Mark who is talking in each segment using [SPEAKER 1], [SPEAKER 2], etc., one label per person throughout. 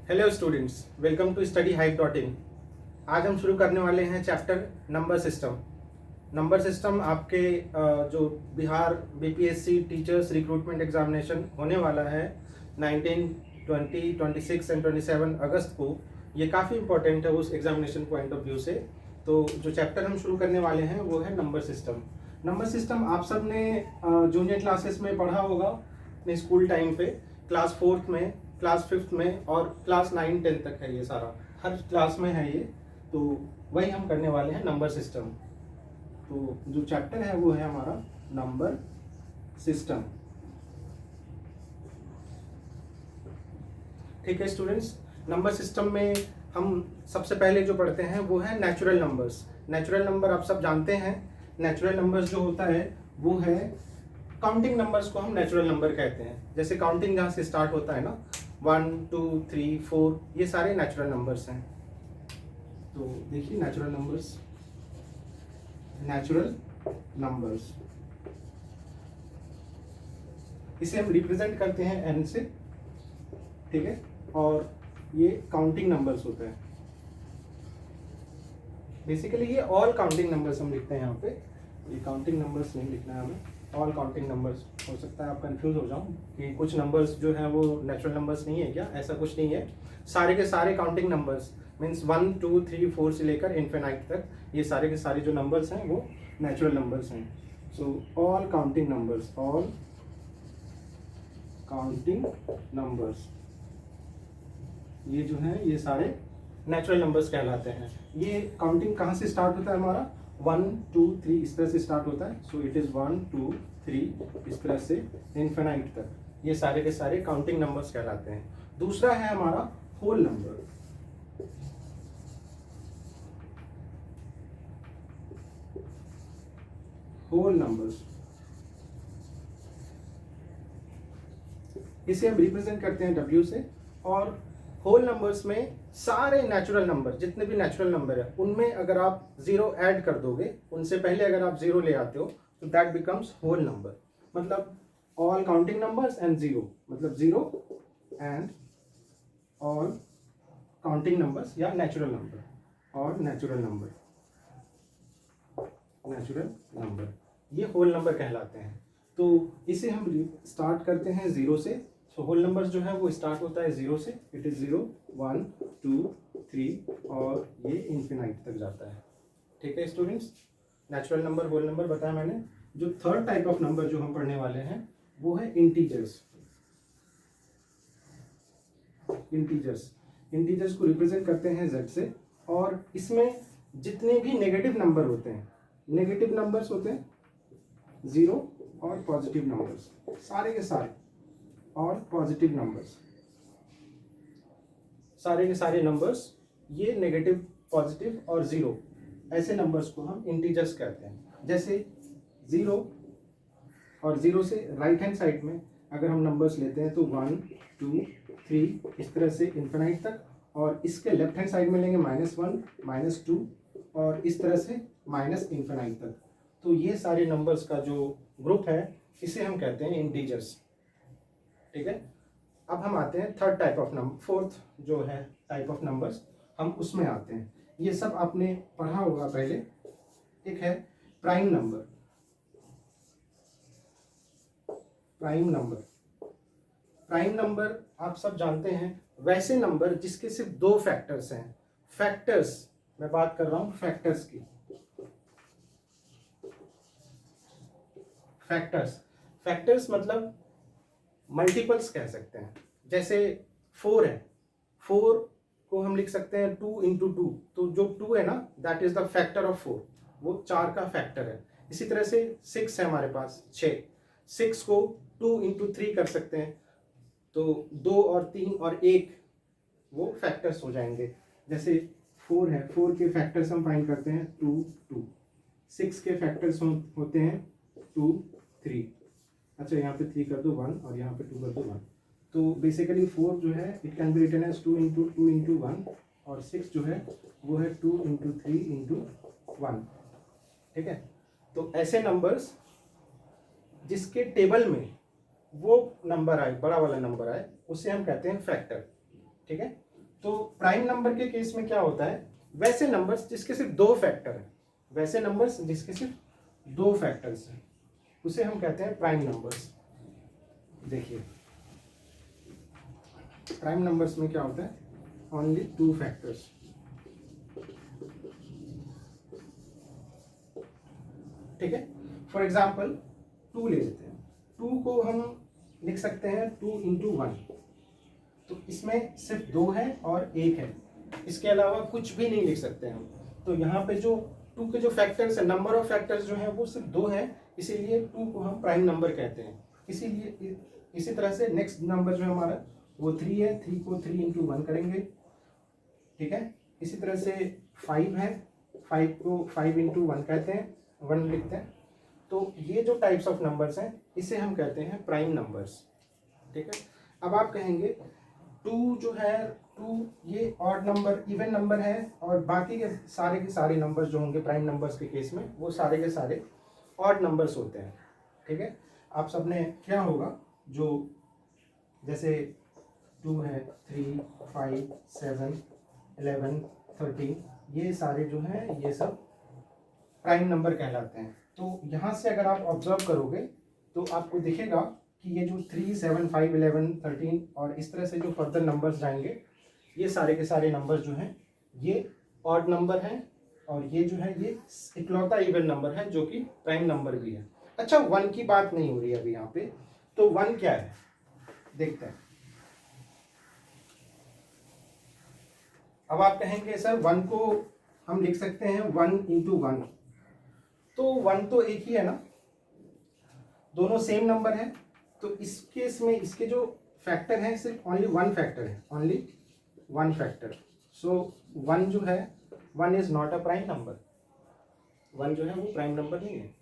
[SPEAKER 1] Hello students, welcome to studyhype.in। आज हम शुरू करने वाले हैं chapter number system. Number system आपके जो Bihar BPSC teachers recruitment examination होने वाला है 19, 20, 26 एंड 27 अगस्त को, ये काफ़ी इंपॉर्टेंट है उस एग्जामिनेशन पॉइंट ऑफ व्यू से। तो जो चैप्टर हम शुरू करने वाले हैं वो है नंबर सिस्टम। नंबर सिस्टम आप सब ने जूनियर क्लासेस में पढ़ा होगा अपने स्कूल टाइम पे, क्लास 4th में, क्लास 5th में और क्लास 9, 10 तक है। ये सारा हर क्लास में है ये। तो वही हम करने वाले हैं नंबर सिस्टम। तो जो चैप्टर है वो है हमारा नंबर सिस्टम। ठीक है स्टूडेंट्स, नंबर सिस्टम में हम सबसे पहले जो पढ़ते हैं वो है नेचुरल नंबर्स। नेचुरल नंबर आप सब जानते हैं। नेचुरल नंबर्स जो होता है वो है काउंटिंग नंबर्स को हम नेचुरल नंबर कहते हैं। जैसे काउंटिंग जहाँ से स्टार्ट होता है ना, 1, 2, 3, 4, ये सारे नेचुरल नंबर्स हैं। तो देखिए नेचुरल नंबर्स, नेचुरल नंबर्स इसे हम रिप्रेजेंट करते हैं एन से, ठीक है। और ये काउंटिंग नंबर्स होते हैं। बेसिकली ये ऑल काउंटिंग नंबर्स हम लिखते हैं यहाँ पे। ये काउंटिंग नंबर्स नहीं लिखना है हमें, ऑल काउंटिंग नंबर्स। हो सकता है आप कंफ्यूज हो जाओ कि कुछ नंबर्स जो हैं वो नेचुरल नंबर्स नहीं है क्या, ऐसा कुछ नहीं है। सारे के सारे काउंटिंग नंबर्स मीन्स 1, 2, 3, 4 से लेकर इन्फिनाइट तक, ये सारे के सारे जो नंबर्स हैं वो नेचुरल नंबर्स हैं। So all counting numbers, all counting numbers, ये जो हैं ये सारे नेचुरल नंबर्स कहलाते हैं। ये काउंटिंग कहाँ से स्टार्ट होता है हमारा, 1, 2, 3 इस तरह से स्टार्ट होता है। सो इट इज़ 1, 2, 3 इस तरह से इन्फिनाइट तक, ये सारे के सारे काउंटिंग नंबर्स कहलाते हैं। दूसरा है हमारा होल नंबर। होल नंबर्स इसे हम रिप्रेजेंट करते हैं W से। और होल नंबर्स में सारे नेचुरल नंबर, जितने भी नेचुरल नंबर है उनमें अगर आप 0 ऐड कर दोगे, उनसे पहले अगर आप 0 ले आते हो तो दैट बिकम्स होल नंबर। मतलब ऑल काउंटिंग नंबर्स एंड 0, मतलब 0 एंड ऑल काउंटिंग नंबर्स या नेचुरल नंबर और नेचुरल नंबर, नेचुरल नंबर ये होल नंबर कहलाते हैं। तो इसे हम स्टार्ट करते हैं 0 से। सो होल नंबर्स जो है वो स्टार्ट होता है 0 से। इट इज़ 0, 1, 2, 3 और ये इन्फिनाइट तक जाता है। ठीक है students, natural number, whole number बताया मैंने। जो थर्ड टाइप ऑफ नंबर जो हम पढ़ने वाले हैं वो है इंटीजर्स। इंटीजर्स, इंटीजर्स को रिप्रेजेंट करते हैं Z से। और इसमें जितने भी नेगेटिव नंबर होते हैं, नेगेटिव नंबर्स होते हैं 0 और पॉजिटिव नंबर्स, सारे के सारे और पॉजिटिव नंबर्स, सारे के सारे नंबर्स ये नेगेटिव, पॉजिटिव और 0, ऐसे नंबर्स को हम इंटीजर्स कहते हैं। जैसे 0 और 0 से राइट हैंड साइड में अगर हम नंबर्स लेते हैं तो 1, 2, 3 इस तरह से इन्फिनाइट तक। और इसके लेफ्ट हैंड साइड में लेंगे -1, -2 और इस तरह से माइनस इन्फिनाइट तक। तो ये सारे नंबर्स का जो ग्रुप है इसे हम कहते हैं इंटीजर्स। ठीक है, अब हम आते हैं third type of number, fourth जो है टाइप ऑफ नंबर्स, हम उसमें आते हैं। ये सब आपने पढ़ा होगा पहले। एक है prime number. Prime number, prime number आप सब जानते हैं वैसे नंबर जिसके सिर्फ 2 फैक्टर्स हैं। फैक्टर्स, मैं बात कर रहा हूं फैक्टर्स की। फैक्टर्स, फैक्टर्स मतलब मल्टीपल्स कह सकते हैं। जैसे 4 है, 4 को हम लिख सकते हैं 2 × 2। तो जो 2 है ना, that is the factor of 4, वो 4 का फैक्टर है। इसी तरह से 6 है हमारे पास, 6 को 2 × 3 कर सकते हैं। तो 2 और 3 और 1 वो फैक्टर्स हो जाएंगे। जैसे 4 है, 4 के फैक्टर्स हम फाइंड करते हैं 2, 2। 6 के फैक्टर्स होते हैं 2, 3। अच्छा यहाँ पे 3 कर दो 1 और यहाँ पे 2 कर दो 1। तो बेसिकली 4 जो है it can be written as 2 × 2 × 1 और 6 जो है वो है 2 × 3 × 1। ठीक है, तो ऐसे नंबर्स जिसके टेबल में वो नंबर आए, बड़ा वाला नंबर आए, उसे हम कहते हैं फैक्टर। ठीक है, तो प्राइम नंबर के केस में क्या होता है, वैसे नंबर्स जिसके सिर्फ दो फैक्टर हैं, वैसे नंबर्स जिसके सिर्फ दो फैक्टर्स हैं, उसे हम कहते हैं प्राइम नंबर्स। देखिए प्राइम नंबर्स में क्या होता है, ओनली टू फैक्टर्स। ठीक है, फॉर एग्जाम्पल 2 ले लेते हैं, 2 को हम लिख सकते हैं 2 इंटू 1, तो इसमें सिर्फ 2 है और 1 है, इसके अलावा कुछ भी नहीं लिख सकते हम। तो यहाँ पे जो 2 के जो फैक्टर्स है, नंबर ऑफ फैक्टर्स जो हैं वो सिर्फ 2 है, इसीलिए 2 को हम प्राइम नंबर कहते हैं। इसीलिए इसी तरह से नेक्स्ट नंबर जो है हमारा वो 3 है, 3 को 3 इंटू 1 करेंगे। ठीक है, इसी तरह से 5 है, 5 को 5 इंटू 1 कहते हैं, 1 लिखते हैं। तो ये जो टाइप्स ऑफ नंबर्स हैं इसे हम कहते हैं प्राइम नंबर्स। ठीक है, अब आप कहेंगे 2 जो है 2 ये ऑड नंबर, इवन नंबर है, और बाकी के सारे नंबर्स जो होंगे प्राइम नंबर्स के केस में वो सारे के सारे ऑड नंबर्स होते हैं। ठीक है, आप सबने क्या होगा, जो जैसे 2 है, 3, 5, 7, 11, 13, ये सारे जो हैं ये सब प्राइम नंबर कहलाते हैं। तो यहाँ से अगर आप ऑब्जर्व करोगे तो आपको दिखेगा कि ये जो 3, 7, 5, 11, 13 और इस तरह से जो फर्दर नंबर्स जाएंगे, ये सारे के सारे नंबर्स जो हैं ये ऑड नंबर हैं, और ये जो है ये इकलौता इवन नंबर है जो कि प्राइम नंबर भी है। अच्छा, 1 की बात नहीं हो रही अभी यहाँ पे, तो 1 क्या है देखते हैं। अब आप कहेंगे सर 1 को हम लिख सकते हैं 1 इंटू 1, तो 1 तो एक ही है ना, दोनों सेम नंबर है, तो इस केस में इसके जो फैक्टर हैं सिर्फ ओनली 1 फैक्टर है, ओनली 1 फैक्टर। सो 1 जो है 1 is not a prime number, 1 जो है वो प्राइम नंबर नहीं है।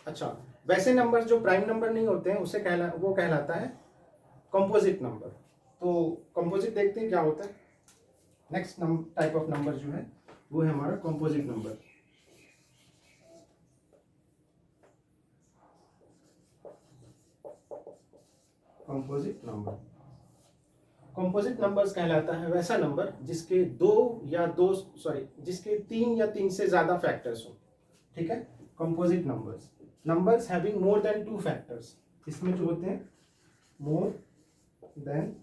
[SPEAKER 1] अच्छा, वैसे नंबर जो प्राइम नंबर नहीं होते हैं उसे वो कहलाता है कंपोजिट नंबर। तो कंपोजिट देखते हैं क्या होता है। नेक्स्ट टाइप ऑफ नंबर जो है वो है हमारा composite number. Composite number, composite numbers कहलाता है वैसा नंबर जिसके जिसके 3 या 3 से ज्यादा फैक्टर्स हो। ठीक है, composite numbers having more than 2 factors, इसमें जो होते हैं मोर देन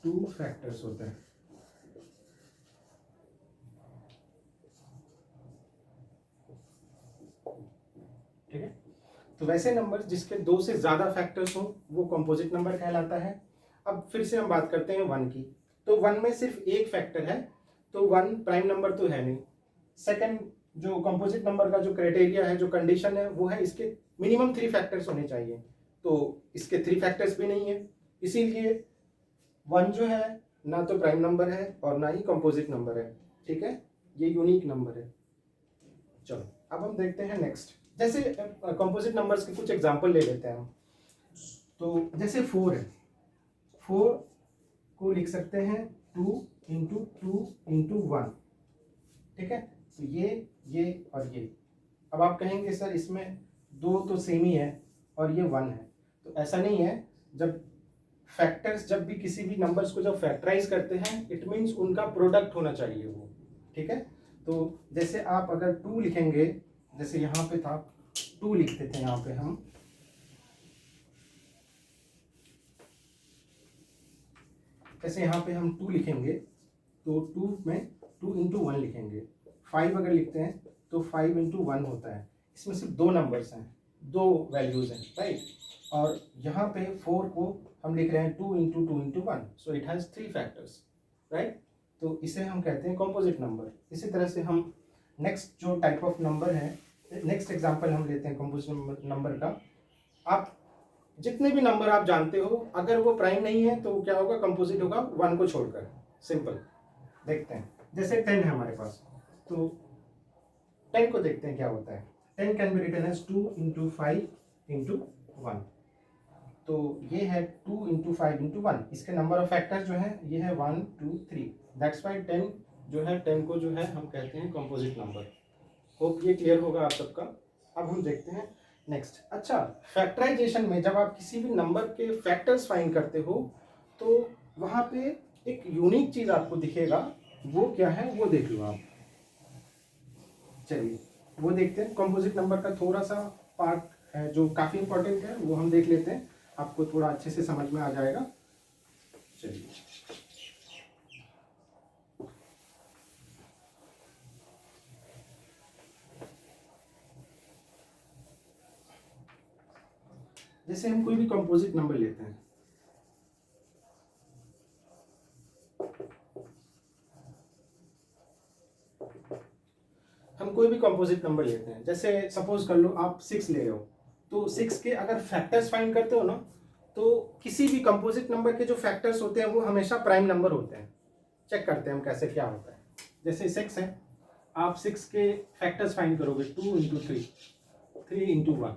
[SPEAKER 1] 2 फैक्टर्स होते हैं। ठीक है, तो वैसे नंबर जिसके 2 से ज्यादा फैक्टर्स हो वो कंपोजिट नंबर कहलाता है। अब फिर से हम बात करते हैं 1 की, तो 1 में सिर्फ एक फैक्टर है, तो 1 प्राइम नंबर तो है नहीं। सेकंड, जो कंपोजिट नंबर का जो क्राइटेरिया है, जो कंडीशन है, वो है इसके मिनिमम 3 फैक्टर्स होने चाहिए, तो इसके 3 फैक्टर्स भी नहीं है, इसीलिए 1 जो है ना तो प्राइम नंबर है और ना ही कंपोजिट नंबर है। ठीक है, ये यूनिक नंबर है। चलो अब हम देखते हैं नेक्स्ट, जैसे कंपोजिट नंबर्स के कुछ एग्जांपल ले लेते हैं हम। तो जैसे 4 है, 4 को लिख सकते हैं 2 इंटू 2 इंटू 1। ठीक है, तो ये और ये। अब आप कहेंगे सर इसमें 2 तो सेम ही है और ये 1 है, तो ऐसा नहीं है। जब फैक्टर्स, जब भी किसी भी नंबर्स को जब फैक्टराइज करते हैं, इट मीन्स उनका प्रोडक्ट होना चाहिए वो। ठीक है, तो जैसे आप अगर 2 लिखेंगे, जैसे यहाँ पे था 2 लिखते थे, यहाँ पे हम जैसे यहाँ पे हम 2 लिखेंगे, तो 2 में 2 इंटू 1 लिखेंगे। 5 अगर लिखते हैं तो 5 इंटू 1 होता है, इसमें सिर्फ 2 नंबर्स हैं, 2 वैल्यूज हैं, राइट। और यहाँ पे 4 को हम लिख रहे हैं 2 into 2 into 1, so it has 3 factors, right. तो इसे हम कहते हैं कंपोजिट नंबर। इसी तरह से हम नेक्स्ट जो टाइप ऑफ नंबर है, नेक्स्ट एग्जांपल हम लेते हैं कंपोजिट नंबर का। आप जितने भी नंबर आप जानते हो, अगर वो प्राइम नहीं है तो क्या होगा, कंपोजिट होगा 1 को छोड़कर। सिंपल, देखते हैं। जैसे 10 है हमारे पास, तो 10 को देखते हैं क्या होता है। 10 can be written as 2 into 5 into 1, तो ये है 2 इंटू 5 इंटू 1। इसके नंबर ऑफ फैक्टर्स जो है ये है 1, 2, 3, दैट्स वाई 10 जो है 10 को जो है हम कहते हैं कंपोजिट नंबर। होप ये क्लियर होगा आप सबका। अब हम देखते हैं नेक्स्ट। अच्छा, फैक्टराइजेशन में जब आप किसी भी नंबर के फैक्टर्स फाइंड करते हो तो वहाँ पे एक यूनिक चीज आपको दिखेगा, वो क्या है वो देख लो आप। चलिए वो देखते हैं। कंपोजिट नंबर का थोड़ा सा पार्ट है जो काफी इंपॉर्टेंट है, वो हम देख लेते हैं, आपको थोड़ा अच्छे से समझ में आ जाएगा। चलिए जैसे हम कोई भी कंपोजिट नंबर लेते हैं, हम कोई भी कंपोजिट नंबर लेते हैं, जैसे सपोज कर लो आप 6 ले रहे हो, तो 6 के अगर फैक्टर्स फाइंड करते हो ना, तो किसी भी कंपोजिट नंबर के जो फैक्टर्स होते हैं वो हमेशा प्राइम नंबर होते हैं। चेक करते हैं हम कैसे क्या होता है। जैसे 6 है, आप 6 के फैक्टर्स फाइंड करोगे, 2 इंटू 3, 3 इंटू 1,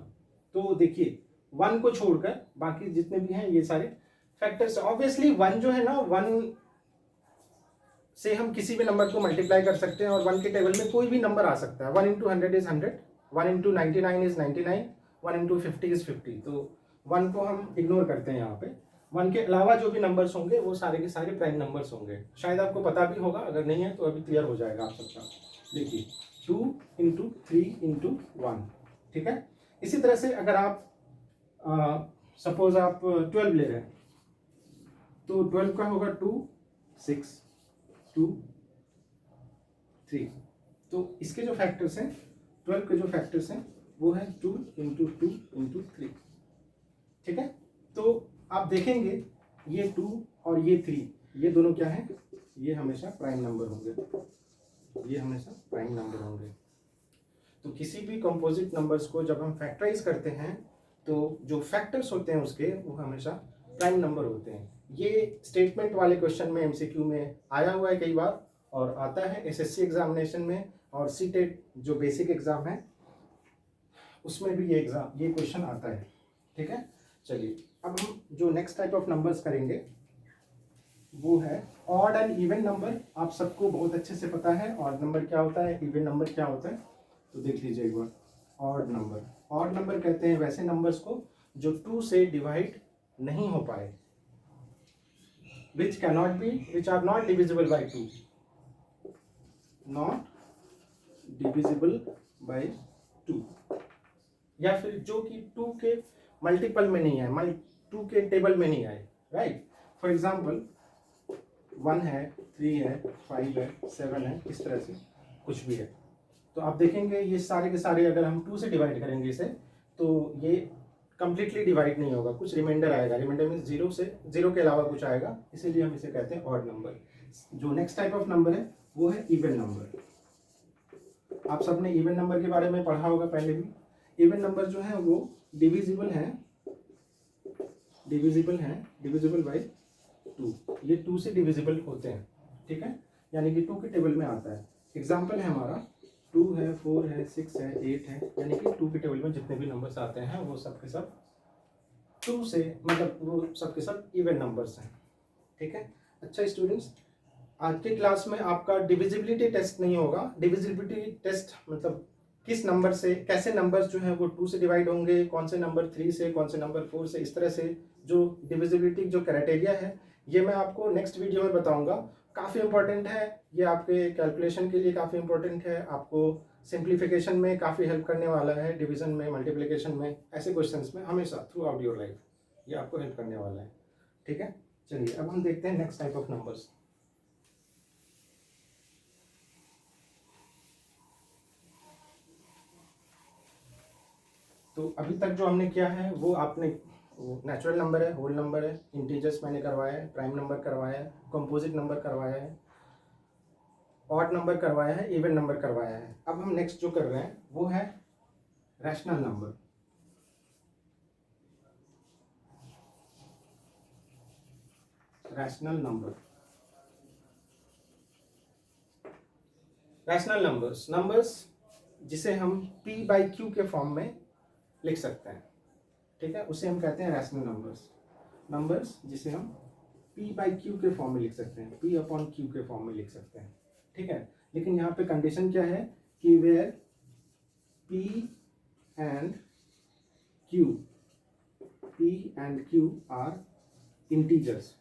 [SPEAKER 1] तो देखिए 1 को छोड़कर बाकी जितने भी हैं ये सारे फैक्टर्स। ऑब्वियसली 1 जो है ना, 1 से हम किसी भी नंबर को मल्टीप्लाई कर सकते हैं, और 1 के टेबल में कोई भी नंबर आ सकता है। 1 into 100 is 100, 1 into 99 is 99, 1 into 50 is 50। तो 1 को हम इग्नोर करते हैं यहाँ पे। 1 के अलावा जो भी नंबर्स होंगे वो सारे के सारे प्राइम नंबर्स होंगे। शायद आपको पता भी होगा, अगर नहीं है तो अभी क्लियर हो जाएगा आप सबका। देखिए 2 इंटू 3 इंटू 1, ठीक है। इसी तरह से अगर आप सपोज आप 12 ले रहे हैं, तो 12 का होगा 2, 6, 2, 3। तो इसके जो फैक्टर्स हैं, 12 के जो फैक्टर्स हैं वो है 2 इंटू 2 इंटू 3, ठीक है। तो आप देखेंगे ये 2 और ये 3, ये दोनों क्या है, ये हमेशा प्राइम नंबर होंगे, ये हमेशा प्राइम नंबर होंगे। तो किसी भी कंपोजिट नंबर्स को जब हम फैक्टराइज करते हैं, तो जो फैक्टर्स होते हैं उसके वो हमेशा प्राइम नंबर होते हैं। ये स्टेटमेंट वाले क्वेश्चन में एमसीक्यू में आया हुआ है कई बार, और आता है एसएससी एग्जामिनेशन में, और सीटेट जो बेसिक एग्जाम है उसमें भी ये क्वेश्चन आता है, ठीक है। चलिए अब हम जो नेक्स्ट टाइप ऑफ नंबर्स करेंगे वो है ऑड एंड इवन नंबर। आप सबको बहुत अच्छे से पता है ऑड नंबर क्या होता है, इवन नंबर क्या होता है। तो देख लीजिए एक बार, ऑड नंबर। ऑड नंबर कहते हैं वैसे नंबर्स को जो 2 से डिवाइड नहीं हो पाए, which are not divisible by 2, not divisible by 2, या फिर जो कि 2 के मल्टीपल में नहीं आए, 2 के टेबल में नहीं आए, राइट। फॉर एग्जाम्पल 1 है, 3 है, 5 है, 7 है, इस तरह से कुछ भी है। तो आप देखेंगे ये सारे के सारे अगर हम 2 से डिवाइड करेंगे इसे, तो ये कंप्लीटली डिवाइड नहीं होगा, कुछ रिमाइंडर आएगा। रिमाइंडर मीन 0 के अलावा कुछ आएगा, इसीलिए हम इसे कहते हैं ऑड नंबर। जो नेक्स्ट टाइप ऑफ नंबर है वो है इवन नंबर। आप सबने इवन नंबर के बारे में पढ़ा होगा पहले भी। इवन नंबर जो है वो डिविजिबल बाय 2, ये 2 से डिविजिबल होते हैं, ठीक है, यानी कि 2 के टेबल में आता है। एग्जाम्पल है हमारा 2 है, 4 है, 6 है, 8 है, यानी कि 2 के टेबल में जितने भी नंबर्स आते हैं वो सब के सब 2 से, मतलब वो सब के सब इवन नंबर्स हैं, ठीक है। अच्छा स्टूडेंट्स, आज के क्लास में आपका डिविजिबिलिटी टेस्ट नहीं होगा। डिविजिबिलिटी टेस्ट मतलब किस नंबर से कैसे नंबर्स जो है वो 2 से डिवाइड होंगे, कौन से नंबर 3 से, कौन से नंबर 4 से, इस तरह से जो डिविजिबिलिटी जो क्राइटेरिया है ये मैं आपको नेक्स्ट वीडियो में बताऊंगा। काफ़ी इंपॉर्टेंट है ये, आपके कैलकुलेशन के लिए काफ़ी इंपॉर्टेंट है, आपको सिंप्लीफिकेशन में काफ़ी हेल्प करने वाला है, डिवीजन में, मल्टीप्लिकेशन में, ऐसे क्वेश्चंस में हमेशा थ्रू आउट योर लाइफ ये आपको हेल्प करने वाला है, ठीक है। चलिए अब हम देखते हैं नेक्स्ट टाइप ऑफ नंबर्स। तो अभी तक जो हमने किया है वो आपने नेचुरल नंबर है, होल नंबर है, इंटीजर्स मैंने करवाया है, प्राइम नंबर करवाया है, कंपोजिट नंबर करवाया है, ऑड नंबर करवाया है, इवन नंबर करवाया है। अब हम नेक्स्ट जो कर रहे हैं वो है रैशनल नंबर। रैशनल नंबर्स जिसे हम p बाई क्यू के फॉर्म में लिख सकते हैं, ठीक है, उसे हम कहते हैं रैशनल नंबर्स जिसे हम p बाई क्यू के फॉर्म में लिख सकते हैं, p अपॉन क्यू के फॉर्म में लिख सकते हैं, ठीक है। लेकिन यहाँ पे कंडीशन क्या है कि where p and q are integers,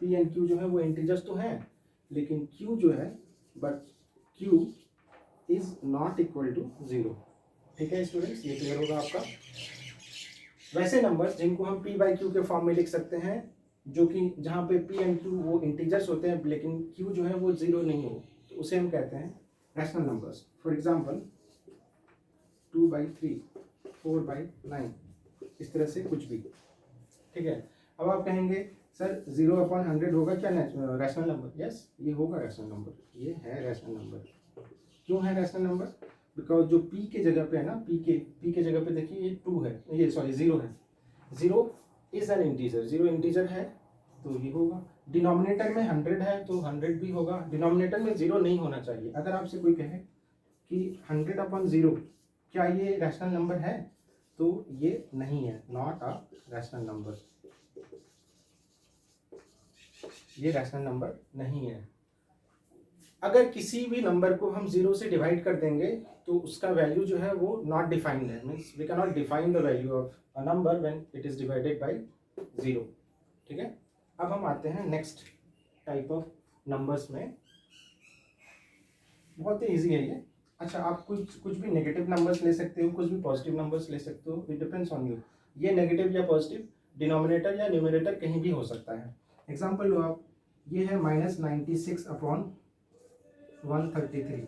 [SPEAKER 1] P and Q जो है वो इंटीजर्स तो हैं, लेकिन क्यू जो है, but Q is not equal to 0। ठीक है स्टूडेंट्स, ये क्लियर होगा आपका। वैसे नंबर्स जिनको हम p बाई क्यू के फॉर्म में लिख सकते हैं, जो कि जहाँ पे p एंड q वो इंटीजर्स होते हैं लेकिन q जो है वो 0 नहीं हो, तो उसे हम कहते हैं रैशनल नंबर्स। फॉर एग्जांपल 2/3, 4/9, इस तरह से कुछ भी। ठीक है, अब आप कहेंगे सर 0/100 होगा क्या रैशनल नंबर? यस, ये होगा रैशनल नंबर, ये है रैशनल नंबर। क्यों है रैशनल नंबर? बिकॉज जो p के जगह पे है ना, p के जगह पे देखिए ये 2 है, ये सॉरी 0 है। 0 इज एन इंटीजर, 0 इंटीजर है तो ये होगा। डिनोमिनेटर में 100 है तो 100 भी होगा। डिनोमिनेटर में 0 नहीं होना चाहिए। अगर आपसे कोई कहे कि 100/0 क्या ये रैशनल नंबर है, तो ये नहीं है, नॉट अ रैशनल नंबर, ये रैशनल नंबर नहीं है। अगर किसी भी नंबर को हम 0 से डिवाइड कर देंगे तो उसका वैल्यू जो है वो नॉट डिफाइंड है, means we can not define the value of a number when it is divided by 0। ठीक है, अब हम आते हैं नेक्स्ट टाइप ऑफ नंबर्स में। बहुत ही ईजी है ये। अच्छा, आप कुछ भी नेगेटिव नंबर्स ले सकते हो, कुछ भी पॉजिटिव नंबर्स ले सकते हो, इट डिपेंड्स ऑन यू। ये नेगेटिव या पॉजिटिव डिनोमिनेटर या न्यूमरेटर कहीं भी हो सकता है। एग्जाम्पल लो आप, ये है -96/133।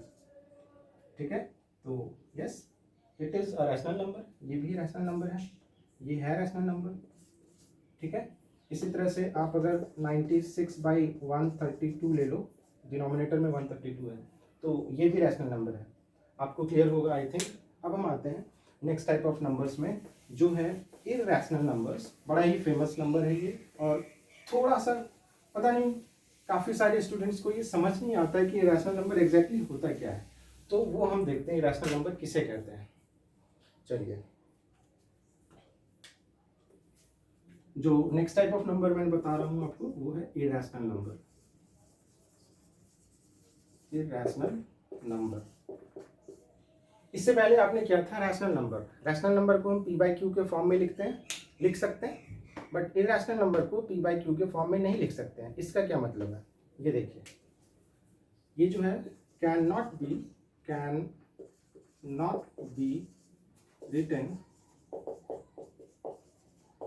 [SPEAKER 1] ठीक है, तो yes it is a rational number, ये भी रैशनल नंबर है, ये है रैशनल नंबर। ठीक है, इसी तरह से आप अगर 96/132 ले लो, डिनोमिनेटर में 132 है, तो ये भी रैशनल नंबर है। आपको क्लियर होगा आई थिंक। अब हम आते हैं नेक्स्ट टाइप ऑफ नंबर्स में, जो है इरैशनल नंबर्स। बड़ा ही फेमस नंबर है ये, और थोड़ा सा पता नहीं, काफ़ी सारे स्टूडेंट्स को ये समझ नहीं आता है कि इरैशनल नंबर एग्जैक्टली होता क्या है, तो वो हम देखते हैं इरैशनल नंबर किसे कहते हैं। चलिए, जो नेक्स्ट टाइप ऑफ नंबर मैं बता रहा हूं आपको वो है इरैशनल नंबर। इरैशनल नंबर, इससे पहले आपने किया था रैशनल नंबर। रैशनल नंबर को हम p बाई क्यू के फॉर्म में लिख सकते हैं, बट इरैशनल नंबर को p बाई क्यू के फॉर्म में नहीं लिख सकते हैं। इसका क्या मतलब है, ये देखिए, ये जो है can not be written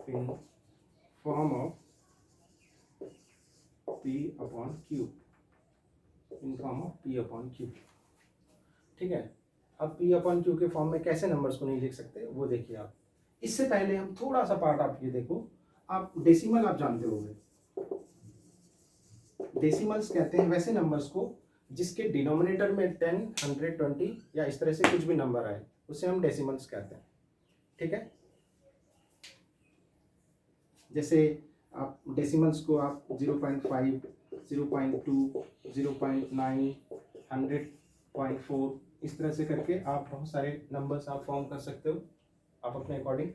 [SPEAKER 1] in form of p/q, in form of p/q। ठीक है, अब p/q के फॉर्म में कैसे नंबर्स को नहीं लिख सकते वो देखिए आप। इससे पहले हम थोड़ा सा पार्ट आप ये देखो, आप डेसिमल आप जानते होंगे। डेसिमल्स कहते हैं वैसे नंबर्स को जिसके डिनोमिनेटर में 10, 100, 20 या इस तरह से कुछ भी नंबर आए, उसे हम डेसिमल्स कहते हैं। ठीक है, जैसे आप डेसिमल्स को आप 0.5, 0.2, 0.9, 100.4 इस तरह से करके आप बहुत सारे नंबर्स आप फॉर्म कर सकते हो आप अपने अकॉर्डिंग।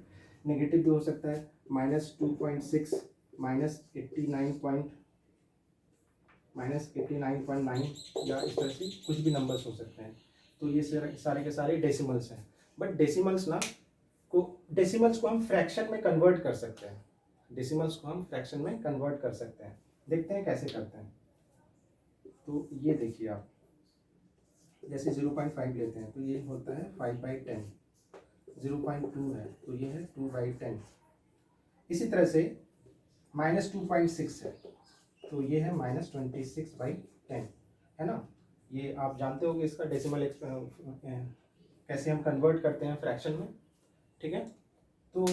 [SPEAKER 1] नेगेटिव भी हो सकता है, -2.6, -89.9 या इस तरह से कुछ भी नंबर्स हो सकते हैं। तो ये सारे के सारे डेसिमल्स हैं। बट डेसिमल्स को हम फ्रैक्शन में कन्वर्ट कर सकते हैं। डेसिमल्स को हम फ्रैक्शन में कन्वर्ट कर सकते हैं। देखते हैं कैसे करते हैं। तो ये देखिए आप, जैसे 0.5 लेते हैं तो ये होता है 5/10। 0.2 है तो ये है 2/10। इसी तरह से -2.6 है तो ये है -26/10, है ना। ये आप जानते हो कि इसका डेसिमल कैसे हम कन्वर्ट करते हैं फ्रैक्शन में। ठीक है, तो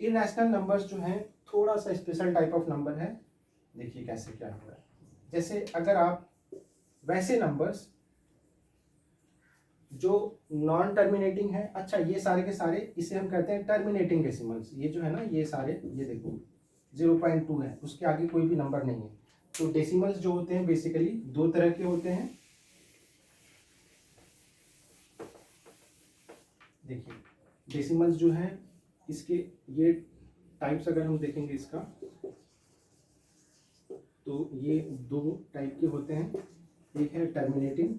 [SPEAKER 1] इरैशनल नंबर्स जो हैं थोड़ा सा स्पेशल टाइप ऑफ नंबर है। देखिए कैसे क्या हो रहा है। जैसे अगर आप वैसे नंबर्स जो नॉन टर्मिनेटिंग है, अच्छा ये सारे के सारे इसे हम कहते हैं टर्मिनेटिंग डेसिमल्स। ये जो है ना, ये सारे, ये देखो 0.2 है, उसके आगे कोई भी नंबर नहीं है। तो डेसिमल्स जो होते हैं बेसिकली दो तरह के होते हैं। देखिए डेसिमल्स जो है, इसके ये टाइप्स अगर हम देखेंगे इसका, तो ये दो टाइप के होते हैं। एक है टर्मिनेटिंग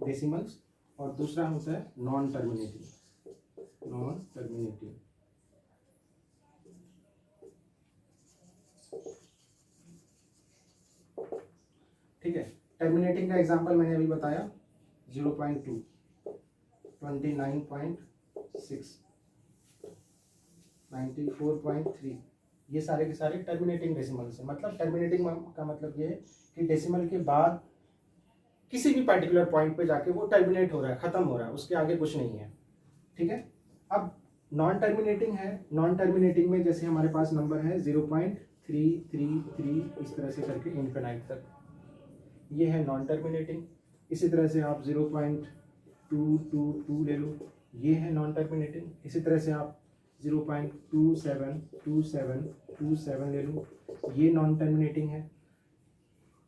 [SPEAKER 1] डेसिमल्स और दूसरा होता है नॉन टर्मिनेटिंग नॉन टर्मिनेटिंग। ठीक है, टर्मिनेटिंग का एग्जांपल मैंने अभी बताया 0.2, 29.6, 94.3, ये सारे के सारे टर्मिनेटिंग डेसिमल्स हैं। मतलब टर्मिनेटिंग का मतलब ये है कि डेसिमल के बाद किसी भी पर्टिकुलर पॉइंट पे जाके वो टर्मिनेट हो रहा है, खत्म हो रहा है, उसके आगे कुछ नहीं है। ठीक है, अब नॉन टर्मिनेटिंग है। नॉन टर्मिनेटिंग में जैसे हमारे पास नंबर है 0.333, इस तरह से करके इनफिनाइट तक, ये है नॉन टर्मिनेटिंग। इसी तरह से आप 0.222 ले लो, ये है नॉन टर्मिनेटिंग। इसी तरह से आप 0.272727 ले लो, ये नॉन टर्मिनेटिंग है।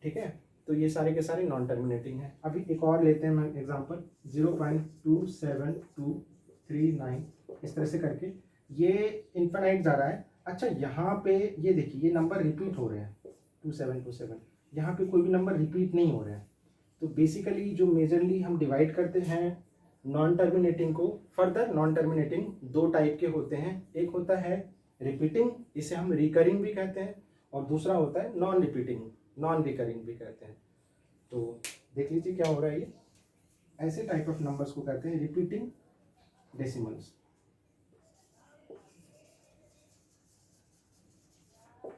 [SPEAKER 1] ठीक है, तो ये सारे के सारे नॉन टर्मिनेटिंग है। अभी एक और लेते हैं मैं एग्जांपल 0.27239, इस तरह से करके ये इनफिनाइट जा रहा है। अच्छा, यहाँ पे ये देखिए, ये नंबर रिपीट हो रहे हैं 2727, यहाँ पे कोई भी नंबर रिपीट नहीं हो रहे हैं। तो बेसिकली जो मेजरली हम डिवाइड करते हैं नॉन टर्मिनेटिंग को, फर्दर नॉन टर्मिनेटिंग दो टाइप के होते हैं। एक होता है रिपीटिंग, इसे हम रिकरिंग भी कहते हैं, और दूसरा होता है नॉन रिपीटिंग, नॉन रिकरिंग भी कहते हैं। तो देख लीजिए क्या हो रहा है, ये ऐसे टाइप ऑफ नंबर्स को कहते हैं रिपीटिंग डेसिमल्स,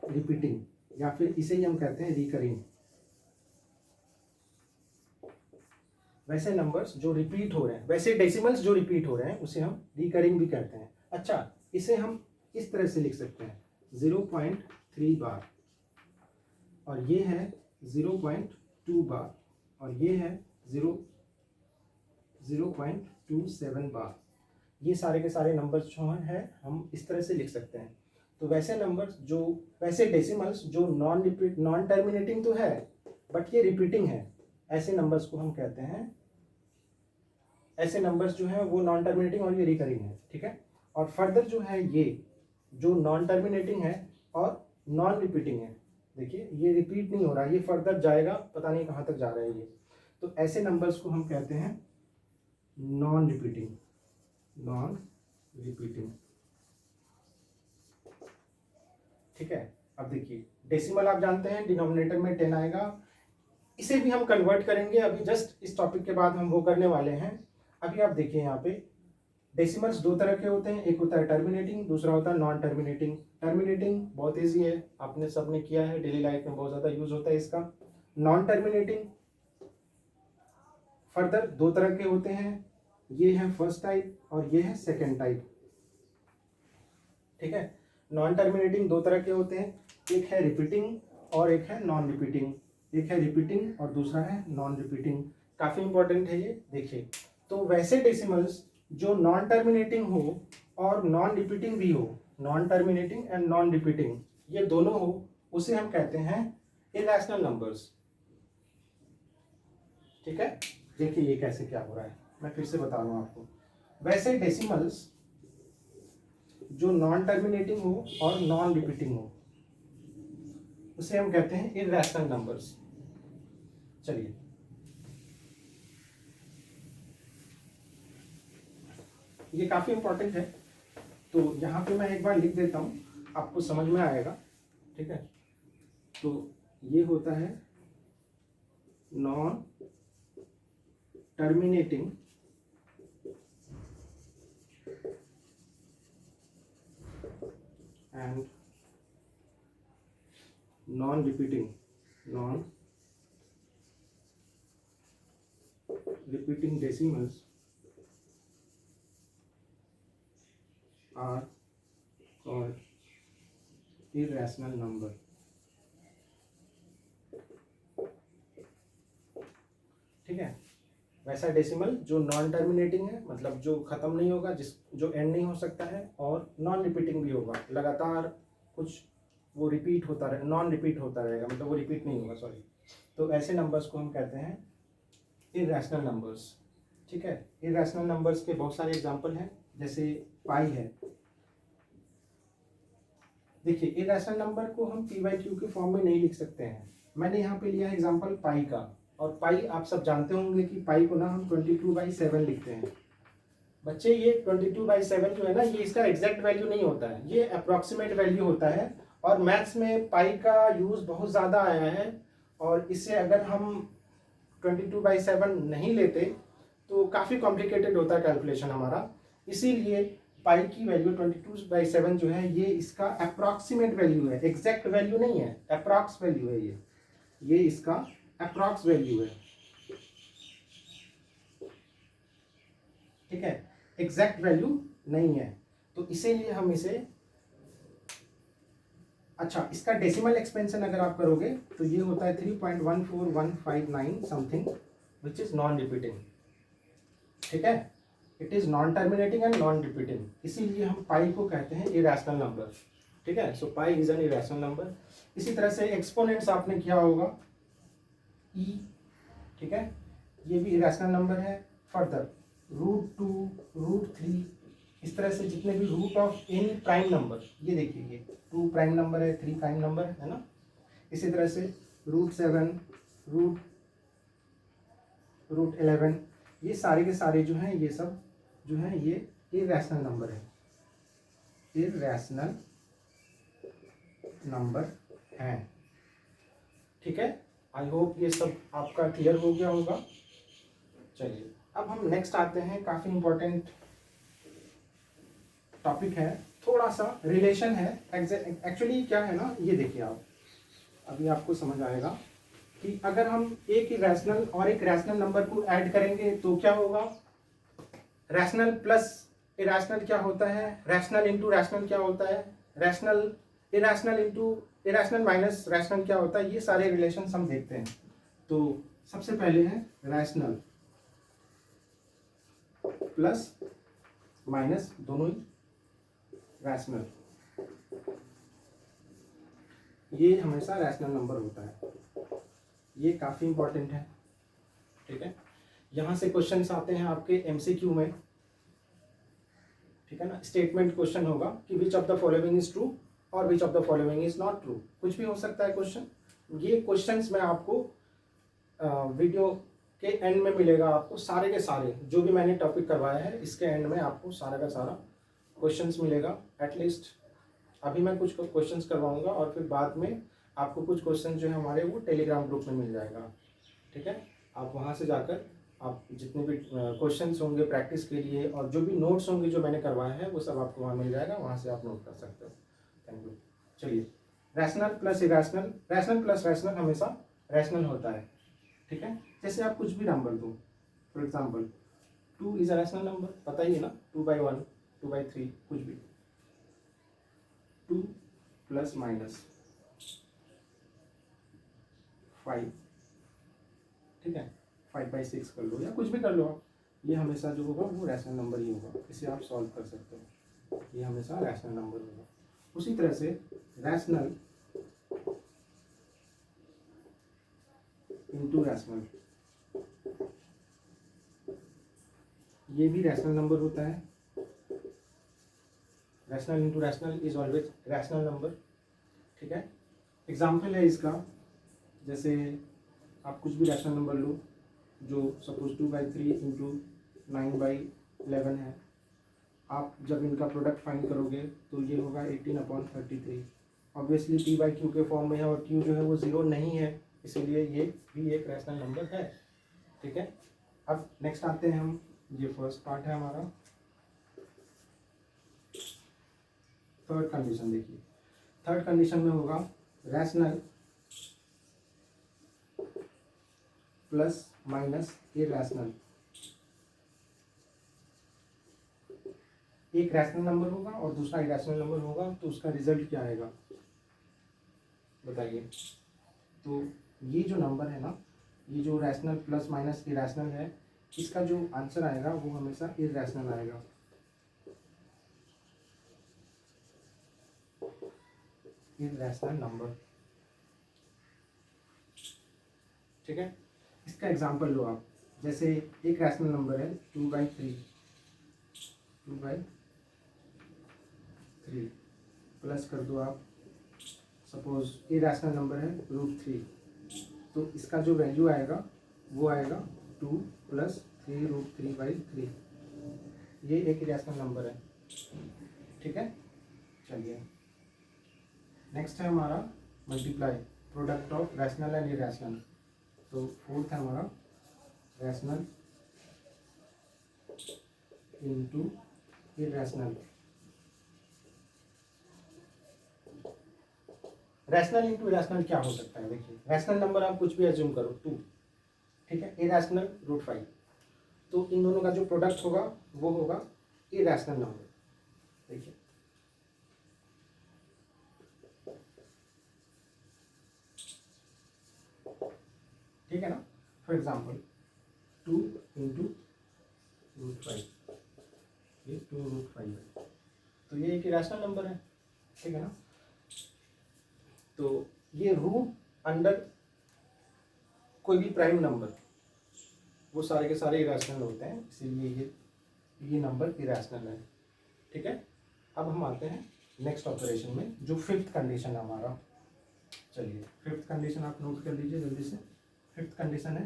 [SPEAKER 1] रिपीटिंग, या फिर इसे ही हम कहते हैं रिकरिंग। वैसे नंबर्स जो रिपीट हो रहे हैं, वैसे डेसिमल्स जो रिपीट हो रहे हैं, उसे हम रिकरिंग भी कहते हैं। अच्छा, इसे हम इस तरह से लिख सकते हैं 0.3 बार, और ये है 0.2 बार, और ये है 0.27 बार। ये सारे के सारे नंबर्स जो हैं हम इस तरह से लिख सकते हैं। तो वैसे नंबर्स जो, वैसे डेसिमल्स जो नॉन टर्मिनेटिंग तो है बट ये रिपीटिंग है, ऐसे नंबर्स को हम कहते हैं, ऐसे नंबर्स जो हैं वो नॉन टर्मिनेटिंग और ये रिकरिंग है। ठीक है, और फर्दर जो है ये जो नॉन टर्मिनेटिंग है और नॉन रिपीटिंग है, देखिए ये रिपीट नहीं हो रहा है, ये फर्दर जाएगा, पता नहीं कहाँ तक जा रहा है ये। तो ऐसे नंबर्स को हम कहते हैं नॉन रिपीटिंग, नॉन रिपीटिंग। ठीक है, अब देखिए डेसिमल आप जानते हैं, डिनोमिनेटर में 10 आएगा, इसे भी हम कन्वर्ट करेंगे, अभी जस्ट इस टॉपिक के बाद हम वो करने वाले हैं। अभी आप देखिए यहाँ पे डेसिमल्स दो तरह के होते हैं, एक होता है टर्मिनेटिंग, दूसरा होता है नॉन टर्मिनेटिंग। टर्मिनेटिंग बहुत ईजी है, आपने सबने किया है, डेली लाइफ में बहुत ज़्यादा यूज होता है इसका। नॉन टर्मिनेटिंग फर्दर दो तरह के होते हैं, ये है फर्स्ट टाइप और ये है सेकेंड टाइप। ठीक है, नॉन टर्मिनेटिंग दो तरह के होते हैं, एक है रिपीटिंग और एक है नॉन रिपीटिंग। एक है रिपीटिंग और दूसरा है नॉन रिपीटिंग। काफ़ी इंपॉर्टेंट है ये, देखिए। तो वैसे डेसिमल्स जो नॉन टर्मिनेटिंग हो और नॉन रिपीटिंग भी हो, non terminating and non repeating ये दोनों हो, उसे हम कहते हैं इरेशनल नंबर्स। ठीक है, देखिए ये कैसे क्या हो रहा है, मैं फिर से बता रहा हूँ आपको। वैसे डेसिमल्स जो नॉन टर्मिनेटिंग हो और नॉन रिपीटिंग हो, उसे हम कहते हैं इरेशनल नंबर्स। चलिए, ये काफी इंपॉर्टेंट है, तो यहाँ पे मैं एक बार लिख देता हूँ, आपको समझ में आएगा। ठीक है, तो ये होता है non terminating and non repeating, non repeating decimals are called irrational number। ठीक है, वैसा डेसिमल जो नॉन टर्मिनेटिंग है, मतलब जो खत्म नहीं होगा, जो एंड नहीं हो सकता है, और नॉन रिपीटिंग भी होगा, लगातार कुछ वो रिपीट होता रहे, नॉन रिपीट होता रहेगा, मतलब वो रिपीट नहीं होगा, सॉरी। तो ऐसे नंबर्स को हम कहते हैं इरेशनल नंबर्स। ठीक है, इरेशनल नंबर्स के बहुत सारे एग्जांपल हैं, जैसे पाई है। देखिए, इरेशनल नंबर को हम p/q के फॉर्म में नहीं लिख सकते हैं। मैंने यहाँ पे लिया है एग्जांपल पाई का, और पाई आप सब जानते होंगे कि पाई को ना हम 22/7 लिखते हैं। बच्चे ये 22/7 जो है ना, ये इसका एग्जैक्ट वैल्यू नहीं होता है, ये अप्रॉक्सीमेट वैल्यू होता है। और मैथ्स में पाई का यूज़ बहुत ज़्यादा आया है, और इससे अगर हम 22/7 नहीं लेते तो काफ़ी कॉम्प्लिकेटेड होता है कैलकुलेशन हमारा। इसीलिए पाई की वैल्यू 22/7 जो है, ये इसका अप्रॉक्सीमेट वैल्यू है, एग्जैक्ट वैल्यू नहीं है, अप्रॉक्स वैल्यू है ये इसका अप्रॉक्स वैल्यू है, ठीक है, एग्जैक्ट वैल्यू नहीं है। तो इसीलिए हम इसे, अच्छा, इसका डेसिमल एक्सपेंशन अगर आप करोगे तो ये होता है 3.14159 something, which is non repeating, ठीक है, it is non terminating and non repeating, इसीलिए हम पाई को कहते हैं इरेशनल नंबर, ठीक है। So pi is an irrational number. इसी तरह से एक्सपोनेंट्स आपने किया होगा, ई, ठीक है, ये भी इरेशनल नंबर है। फर्दर √2, √3, इस तरह से जितने भी root of any prime number, ये देखिए, ये 2 प्राइम नंबर है, 3 प्राइम नंबर है ना। इसी तरह से √7, √11, ये सारे के सारे जो हैं, ये सब जो हैं ये इरेशनल नंबर है, इरेशनल नंबर हैं, ठीक है। आई होप ये सब आपका क्लियर हो गया होगा। चलिए अब हम नेक्स्ट आते हैं, काफ़ी इंपॉर्टेंट टॉपिक है, थोड़ा सा रिलेशन है। एक्चुअली क्या है ना, ये देखिए आप, अभी आपको समझ आएगा कि अगर हम एक इरेशनल और एक रैशनल नंबर को ऐड करेंगे तो क्या होगा। रैशनल प्लस इरेशनल क्या होता है, रैशनल इंटू रैशनल क्या होता है, rational irrational into irrational minus rational क्या होता है, ये सारे रिलेशन हम देखते हैं। तो सबसे पहले है रैशनल प्लस माइनस, दोनों ही रैशनल, ये हमेशा रैशनल नंबर होता है, ये काफ़ी इंपॉर्टेंट है, ठीक है। यहाँ से क्वेश्चंस आते हैं आपके एमसीक्यू में, ठीक है ना। स्टेटमेंट क्वेश्चन होगा कि which of the following is true और which of the following is not true, कुछ भी हो सकता है क्वेश्चन। ये क्वेश्चंस मैं आपको वीडियो के एंड में मिलेगा, आपको सारे के सारे जो भी मैंने टॉपिक करवाया है, इसके एंड में आपको सारा का सारा क्वेश्चंस मिलेगा। एटलीस्ट अभी मैं कुछ क्वेश्चंस करवाऊंगा और फिर बाद में आपको कुछ क्वेश्चन जो है हमारे वो टेलीग्राम ग्रुप में मिल जाएगा, ठीक है। आप वहाँ से जाकर आप जितने भी क्वेश्चंस होंगे प्रैक्टिस के लिए और जो भी नोट्स होंगे जो मैंने करवाए हैं वो सब आपको वहाँ मिल जाएगा, वहाँ से आप नोट कर सकते हो। Thank you. चलिए, rational plus irrational, rational plus rational हमेशा रैशनल होता है, ठीक है। जैसे आप कुछ भी नंबर दो, for example 2 is a rational number, पता ही है ना, 2/1, 2/3, कुछ भी। 2 प्लस माइनस 5, ठीक है, 5/6 कर लो या कुछ भी कर लो आप, ये हमेशा जो होगा वो रैशनल नंबर ही होगा, इसे आप सॉल्व कर सकते हो, ये हमेशा रैशनल नंबर होगा। उसी तरह से रैशनल इंटू रैशनल, ये भी रैशनल नंबर होता है, rational into rational is always rational number, ठीक है। एग्जाम्पल है इसका, जैसे आप कुछ भी रैशनल नंबर लो जो सपोज 2/3 इंटू 9/11 है, आप जब इनका प्रोडक्ट फाइंड करोगे तो ये होगा 18/33। ऑब्वियसली p/q के फॉर्म में है और q जो है वो 0 नहीं है, इसीलिए ये भी एक रैशनल नंबर है, ठीक है। अब नेक्स्ट आते हैं हम, ये फर्स्ट पार्ट है हमारा। थर्ड कंडीशन देखिए, थर्ड कंडीशन में होगा रैशनल प्लस माइनस इरेशनल, एक रैशनल नंबर होगा और दूसरा इरेशनल नंबर होगा, तो उसका रिजल्ट क्या आएगा बताइए। तो ये जो नंबर है ना, ये जो रैशनल प्लस माइनस इरेशनल है, इसका जो आंसर आएगा वो हमेशा इरेशनल आएगा, इरेशनल नंबर, ठीक है। इसका एग्जांपल लो आप, जैसे एक रैशनल नंबर है 2/3, 2/3 प्लस कर दो आप, सपोज इरेशनल नंबर है √3, तो इसका जो वैल्यू आएगा वो आएगा 2 + 3 √3/3। ये एक इरेशनल नंबर है, ठीक है। चलिए नेक्स्ट है हमारा multiply, product of rational and irrational. तो फोर्थ है हमारा rational into irrational. Rational into irrational क्या हो सकता है? देखिए रैशनल नंबर आप कुछ भी एज्यूम करो 2, ठीक है, इरेशनल √5, तो इन दोनों का जो प्रोडक्ट होगा वो होगा इरेशनल नंबर। देखिए ठीक है ना, फॉर एग्जाम्पल 2 इंटू √5, ये 2√5 है, तो ये एक इरेशनल नंबर है, ठीक है ना। तो ये रूट अंडर कोई भी प्राइम नंबर वो सारे के सारे इरेशनल होते हैं, इसीलिए ये नंबर इरेशनल है, ठीक है। अब हम आते हैं नेक्स्ट ऑपरेशन में, जो फिफ्थ कंडीशन है हमारा। चलिए फिफ्थ कंडीशन आप नोट कर लीजिए जल्दी से। फिफ्थ कंडीशन है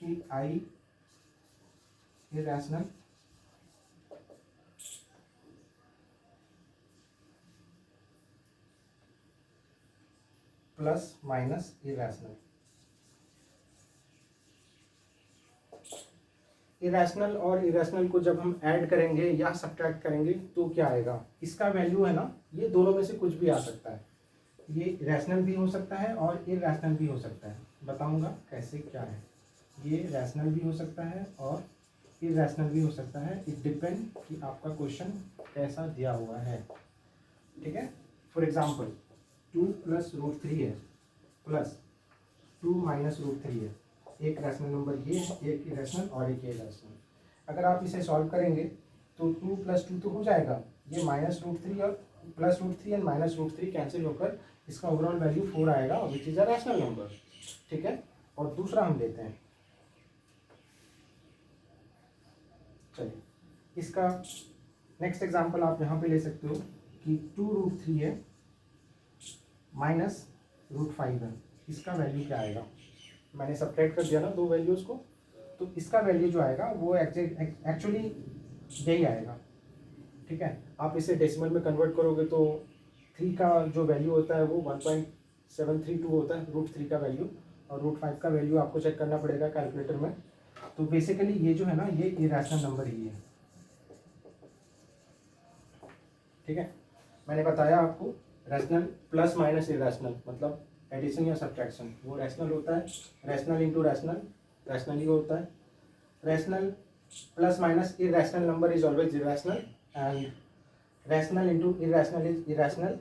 [SPEAKER 1] कि I irrational plus minus irrational. Irrational और इरेशनल को जब हम ऐड करेंगे या सब्ट्रैक्ट करेंगे तो क्या आएगा? इसका वैल्यू है ना, ये दोनों में से कुछ भी आ सकता है, ये रैशनल भी हो सकता है और इरेशनल भी हो सकता है। बताऊंगा कैसे क्या है। ये रैशनल भी हो सकता है और इरेशनल भी हो सकता है, इट डिपेंड कि आपका क्वेश्चन कैसा दिया हुआ है, ठीक है। फॉर एग्जांपल 2 + √3 है प्लस 2 - √3 है, एक रैशनल नंबर ये है, एक इरेशनल और एक इरेशनल। अगर आप इसे सॉल्व करेंगे तो 2 + 2 तो हो जाएगा, ये -√3 और +√3 एंड -√3 कैंसिल होकर इसका ओवरऑल वैल्यू 4 आएगा, which is a rational number, ठीक है। और दूसरा हम लेते हैं, चलिए इसका नेक्स्ट एग्जांपल आप यहाँ पे ले सकते हो कि 2√3 है -√5 है, इसका वैल्यू क्या आएगा? मैंने सब्ट्रैक्ट कर दिया ना दो वैल्यूज़ को, तो इसका वैल्यू जो आएगा वो एक्चुअली यही आएगा, ठीक है। आप इसे डेसिमल में कन्वर्ट करोगे तो 3 का जो वैल्यू होता है वो 1.732 होता है, √3 का वैल्यू, और √5 का वैल्यू आपको चेक करना पड़ेगा कैलकुलेटर में। तो बेसिकली ये जो है ना, ये इरेशनल नंबर ही है, ठीक है। मैंने बताया आपको रैशनल प्लस माइनस इरेशनल मतलब एडिशन या सब्ट्रैक्शन, वो रैशनल होता है। रैशनल इंटू रैशनल रैशनल ही होता है। Rational plus minus irrational number is always irrational, and rational into irrational is irrational,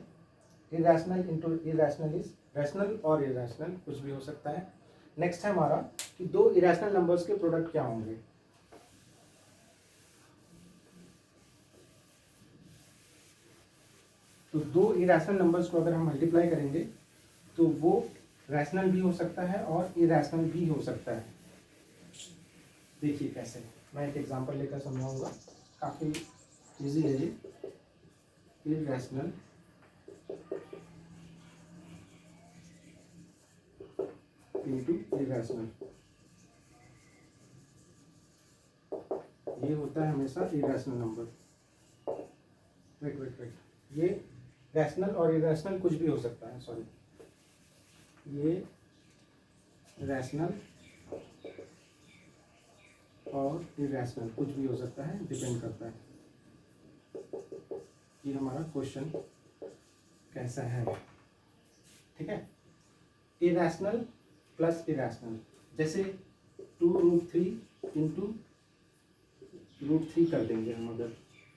[SPEAKER 1] irrational into irrational is rational, और इरेशनल कुछ भी हो सकता है। नेक्स्ट है हमारा कि दो इरेशनल नंबर्स के प्रोडक्ट क्या होंगे। तो दो इरेशनल नंबर्स को अगर हम मल्टीप्लाई करेंगे तो वो रैशनल भी हो सकता है और इरेशनल भी हो सकता है। देखिए कैसे, मैं एक एग्जांपल लेकर समझाऊंगा, काफ़ी इजी है ये। इरेशनल इंटू इरेशनल, ये होता है हमेशा इरेशनल नंबर। वेट, ये रैशनल और इरेशनल कुछ भी हो सकता है, सॉरी, ये रैशनल और इरेशनल कुछ भी हो सकता है, डिपेंड करता है कि हमारा क्वेश्चन कैसा है, ठीक है। इरेशनल प्लस इरेशनल, जैसे 2√3 इंटू √3 कर देंगे हम अगर,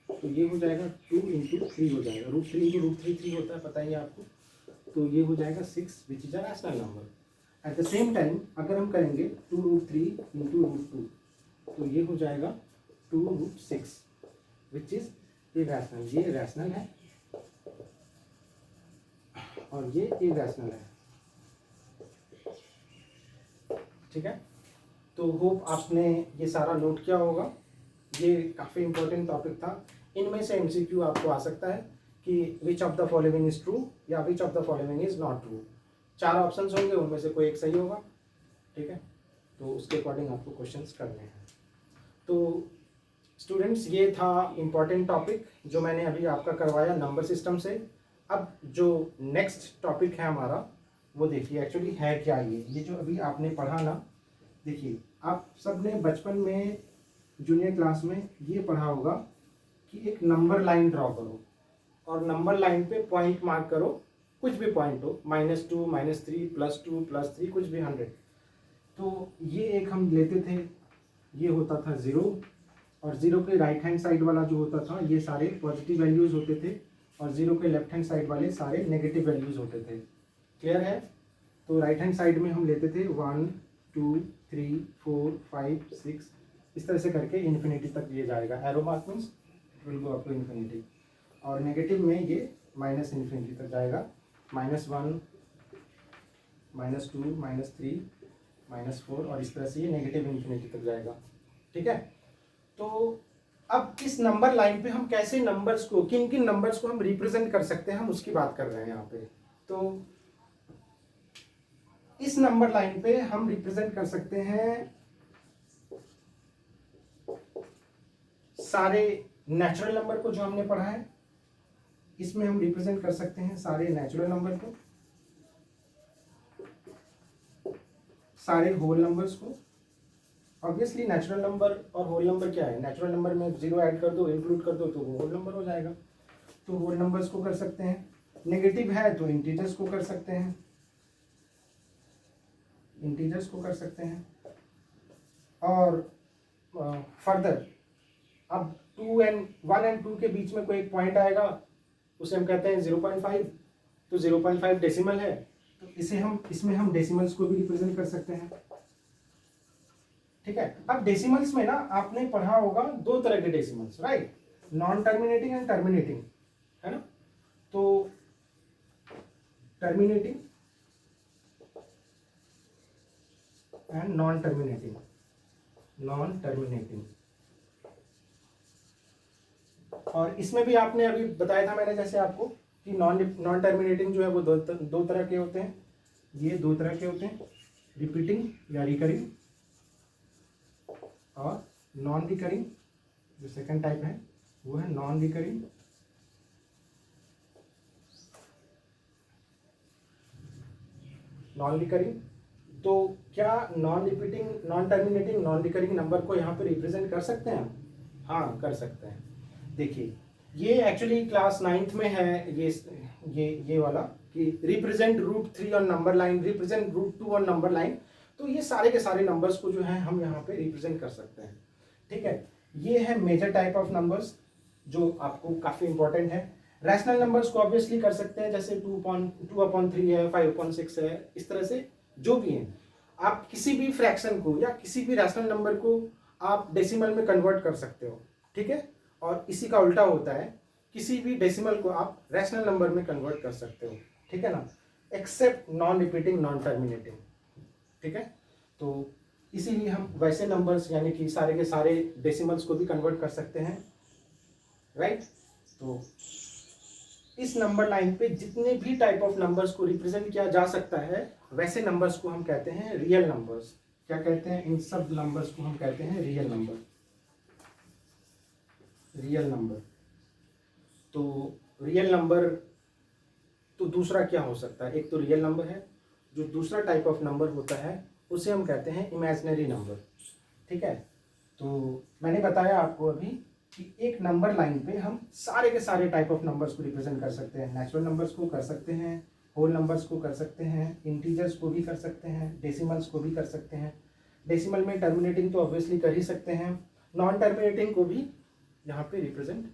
[SPEAKER 1] तो ये हो जाएगा 2 × 3 हो जाएगा, √3 इंटू √3 3 होता है, पता ही है आपको, तो ये हो जाएगा 6 which is a rational number. At the same time अगर हम करेंगे 2√3 इंटू √2, तो ये हो जाएगा 2√6 विच इज इरेशनल, ये रैशनल है और ये इरेशनल है, ठीक है। तो होप आपने ये सारा नोट किया होगा, ये काफ़ी इंपॉर्टेंट टॉपिक था। इनमें से एमसीक्यू आपको आ सकता है कि which of the following is true या which of the following is not true. 4 options होंगे, उनमें से कोई एक सही होगा, ठीक है। तो उसके अकॉर्डिंग आपको क्वेश्चंस करने हैं। तो स्टूडेंट्स ये था इम्पॉर्टेंट टॉपिक जो मैंने अभी आपका करवाया नंबर सिस्टम से। अब जो नेक्स्ट टॉपिक है हमारा वो देखिए एक्चुअली है क्या। ये जो अभी आपने पढ़ा ना, देखिए आप सब ने बचपन में जूनियर क्लास में ये पढ़ा होगा कि एक नंबर लाइन ड्रॉ करो और नंबर लाइन पे पॉइंट मार्क करो, कुछ भी पॉइंट हो, -2 -3 +2 +3 कुछ भी 100। तो ये एक हम लेते थे, ये होता था 0 और 0 के राइट हैंड साइड वाला जो होता था ये सारे पॉजिटिव वैल्यूज़ होते थे और 0 के लेफ्ट हैंड साइड वाले सारे नेगेटिव वैल्यूज़ होते थे। क्लियर है? तो राइट हैंड साइड में हम लेते थे 1 2 3 4 5 6 इस तरह से करके इन्फिनिटी तक ये जाएगा। Arrow mark means it will go up to infinity. और नेगेटिव में ये -इन्फिनिटी तक जाएगा, -1 -2 -3 -4 और इस तरह से ये नेगेटिव इन्फिनिटी तक जाएगा। ठीक है? तो अब इस नंबर लाइन पे हम कैसे नंबर्स को, किन किन नंबर्स को हम रिप्रेजेंट कर सकते हैं, हम उसकी बात कर रहे हैं यहाँ पे। तो इस नंबर लाइन पे हम रिप्रेजेंट कर सकते हैं सारे नेचुरल नंबर को जो हमने पढ़ा है, इसमें हम रिप्रेजेंट कर सकते हैं सारे नेचुरल नंबर को, सारे होल नंबर्स को। ऑब्वियसली नेचुरल नंबर और होल नंबर क्या है, नेचुरल नंबर में 0 ऐड कर दो, इंक्लूड कर दो तो वो होल नंबर हो जाएगा। तो होल नंबर्स को कर सकते हैं। नेगेटिव है तो इंटीजर्स को कर सकते हैं, इंटीजर्स को कर सकते हैं। और फर्दर अब 1 एंड 2 के बीच में कोई एक पॉइंट आएगा, उसे हम कहते हैं 0.5। तो 0.5 डेसिमल है, तो इसमें हम डेसिमल्स को भी रिप्रेजेंट कर सकते हैं। ठीक है? अब डेसिमल्स में ना आपने पढ़ा होगा 2 तरह के decimals, right? Non terminating and terminating, है ना? तो टर्मिनेटिंग एंड नॉन टर्मिनेटिंग, और इसमें भी आपने अभी बताया था मैंने जैसे आपको कि नॉन टर्मिनेटिंग जो है वो दो तरह के होते हैं। ये 2 तरह के होते हैं, रिपीटिंग या रिकरिंग, और नॉन रिकरिंग जो सेकंड टाइप है वो है नॉन रिकरिंग। तो क्या non repeating, non terminating, non recurring number को यहाँ पे रिप्रेजेंट कर सकते हैं? हाँ, कर सकते हैं। देखिए ये एक्चुअली क्लास 9th में है, ये वाला कि represent √3 on number line, represent √2 on number line. तो ये सारे के सारे नंबर्स को जो है हम यहाँ पे रिप्रेजेंट कर सकते हैं। ठीक है? ये है मेजर टाइप ऑफ नंबर्स जो आपको काफ़ी इंपॉर्टेंट है। रैशनल नंबर्स को ऑब्वियसली कर सकते हैं, जैसे 2/3 है, 5/6 है, इस तरह से जो भी हैं। आप किसी भी फ्रैक्शन को या किसी भी रैशनल नंबर को आप डेसिमल में कन्वर्ट कर सकते हो। ठीक है? और इसी का उल्टा होता है, किसी भी डेसिमल को आप रैशनल नंबर में कन्वर्ट कर सकते हो। ठीक है ना? Except non repeating, non terminating. ठीक है? तो इसीलिए हम वैसे नंबर्स यानी कि सारे के सारे डेसिमल्स को भी कन्वर्ट कर सकते हैं, राइट? तो इस नंबर लाइन पे जितने भी टाइप ऑफ नंबर्स को रिप्रेजेंट किया जा सकता है वैसे नंबर्स को हम कहते हैं रियल नंबर्स। क्या कहते हैं? इन सब नंबर्स को हम कहते हैं रियल नंबर। तो रियल नंबर तो दूसरा क्या हो सकता है? एक तो रियल नंबर है, जो दूसरा टाइप ऑफ नंबर होता है उसे हम कहते हैं इमेजिनरी नंबर। ठीक है? तो मैंने बताया आपको अभी कि एक नंबर लाइन पे हम सारे के सारे टाइप ऑफ नंबर्स को रिप्रेजेंट कर सकते हैं। नेचुरल नंबर्स को कर सकते हैं, होल नंबर्स को कर सकते हैं, इंटीजर्स को भी कर सकते हैं, डेसिमल्स को भी कर सकते हैं। डेसिमल में टर्मिनेटिंग तो ऑब्वियसली कर ही सकते हैं, नॉन टर्मिनेटिंग को भी यहाँ पे रिप्रेजेंट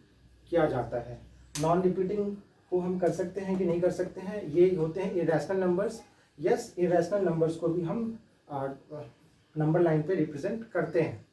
[SPEAKER 1] किया जाता है। नॉन रिपीटिंग को हम कर सकते हैं कि नहीं कर सकते हैं, ये होते हैं irrational numbers. Yes, irrational numbers को भी हम नंबर लाइन पे रिप्रेजेंट करते हैं।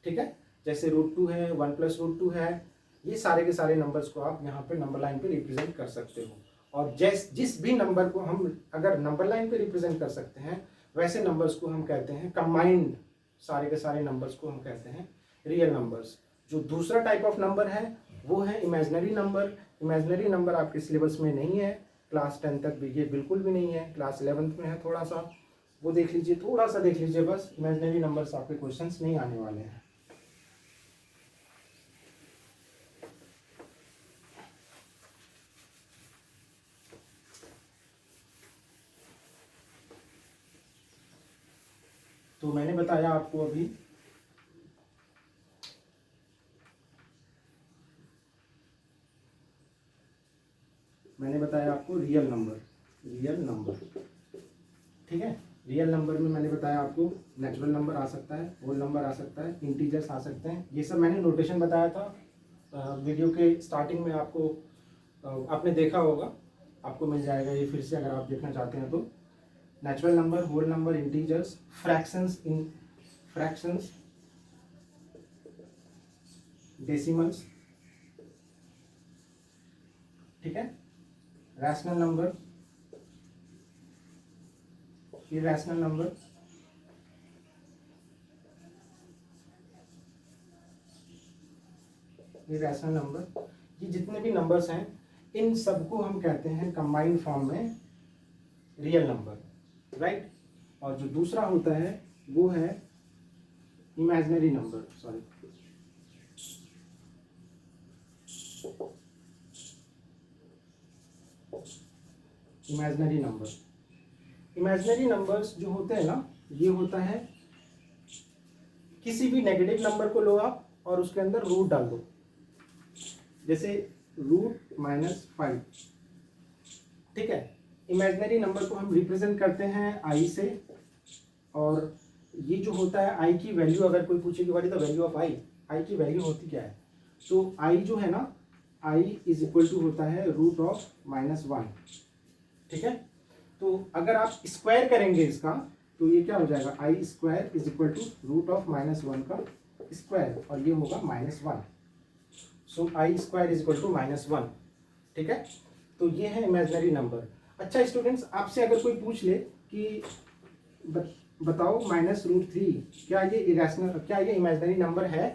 [SPEAKER 1] ठीक है? जैसे √2 है, 1 + √2 है, ये सारे के सारे नंबर्स को आप यहाँ पे नंबर लाइन पे रिप्रेजेंट कर सकते हो। और जिस भी नंबर को हम अगर नंबर लाइन पे रिप्रेजेंट कर सकते हैं वैसे नंबर्स को हम कहते हैं कंबाइंड, सारे के सारे नंबर्स को हम कहते हैं रियल नंबर्स। जो दूसरा टाइप ऑफ नंबर है वो है इमेजिनरी नंबर। इमेजिनरी नंबर आपके सिलेबस में नहीं है, क्लास 10 तक भी ये बिल्कुल भी नहीं है, क्लास 11th में है। थोड़ा सा वो देख लीजिए, थोड़ा सा देख लीजिए बस। इमेजिनरी नंबर्स आपके क्वेश्चंस नहीं आने वाले हैं। तो मैंने बताया आपको अभी रियल नंबर, ठीक है। रियल नंबर में मैंने बताया आपको नेचुरल नंबर आ सकता है, होल नंबर आ सकता है, इंटीजर्स आ सकते हैं। ये सब मैंने नोटेशन बताया था वीडियो के स्टार्टिंग में, आपको आपने देखा होगा, आपको मिल जाएगा ये फिर से अगर आप देखना चाहते हैं तो। Natural number, whole number, integers, fractions, decimals, ठीक है, रैशनल नंबर, इरैशनल नंबर, ये जितने भी नंबर्स हैं इन सबको हम कहते हैं कंबाइंड फॉर्म में रियल नंबर, राइट। और जो दूसरा होता है वो है इमेजिनरी नंबर, इमेजिनरी नंबर्स जो होते हैं ना, ये होता है किसी भी नेगेटिव नंबर को लो आप और उसके अंदर रूट डाल दो, जैसे √-5, ठीक है। इमेजिनरी नंबर को हम रिप्रेजेंट करते हैं आई से, और ये जो होता है आई की वैल्यू, अगर कोई पूछे कि what is the value of I की वैल्यू होती क्या है, तो आई जो है ना, आई इज इक्वल टू होता है √-1, ठीक है। तो अगर आप स्क्वायर करेंगे इसका तो ये क्या हो जाएगा, आई स्क्वायर इज इक्वल टू √-1 का स्क्वायर, और ये होगा -1, सो आई स्क्वायर इज इक्वल टू -1, ठीक है। तो ये है इमेजिनरी नंबर। अच्छा स्टूडेंट्स, आपसे अगर कोई पूछ ले कि बताओ -√3 क्या ये इरेशनल, क्या ये इमेजिनरी नंबर है,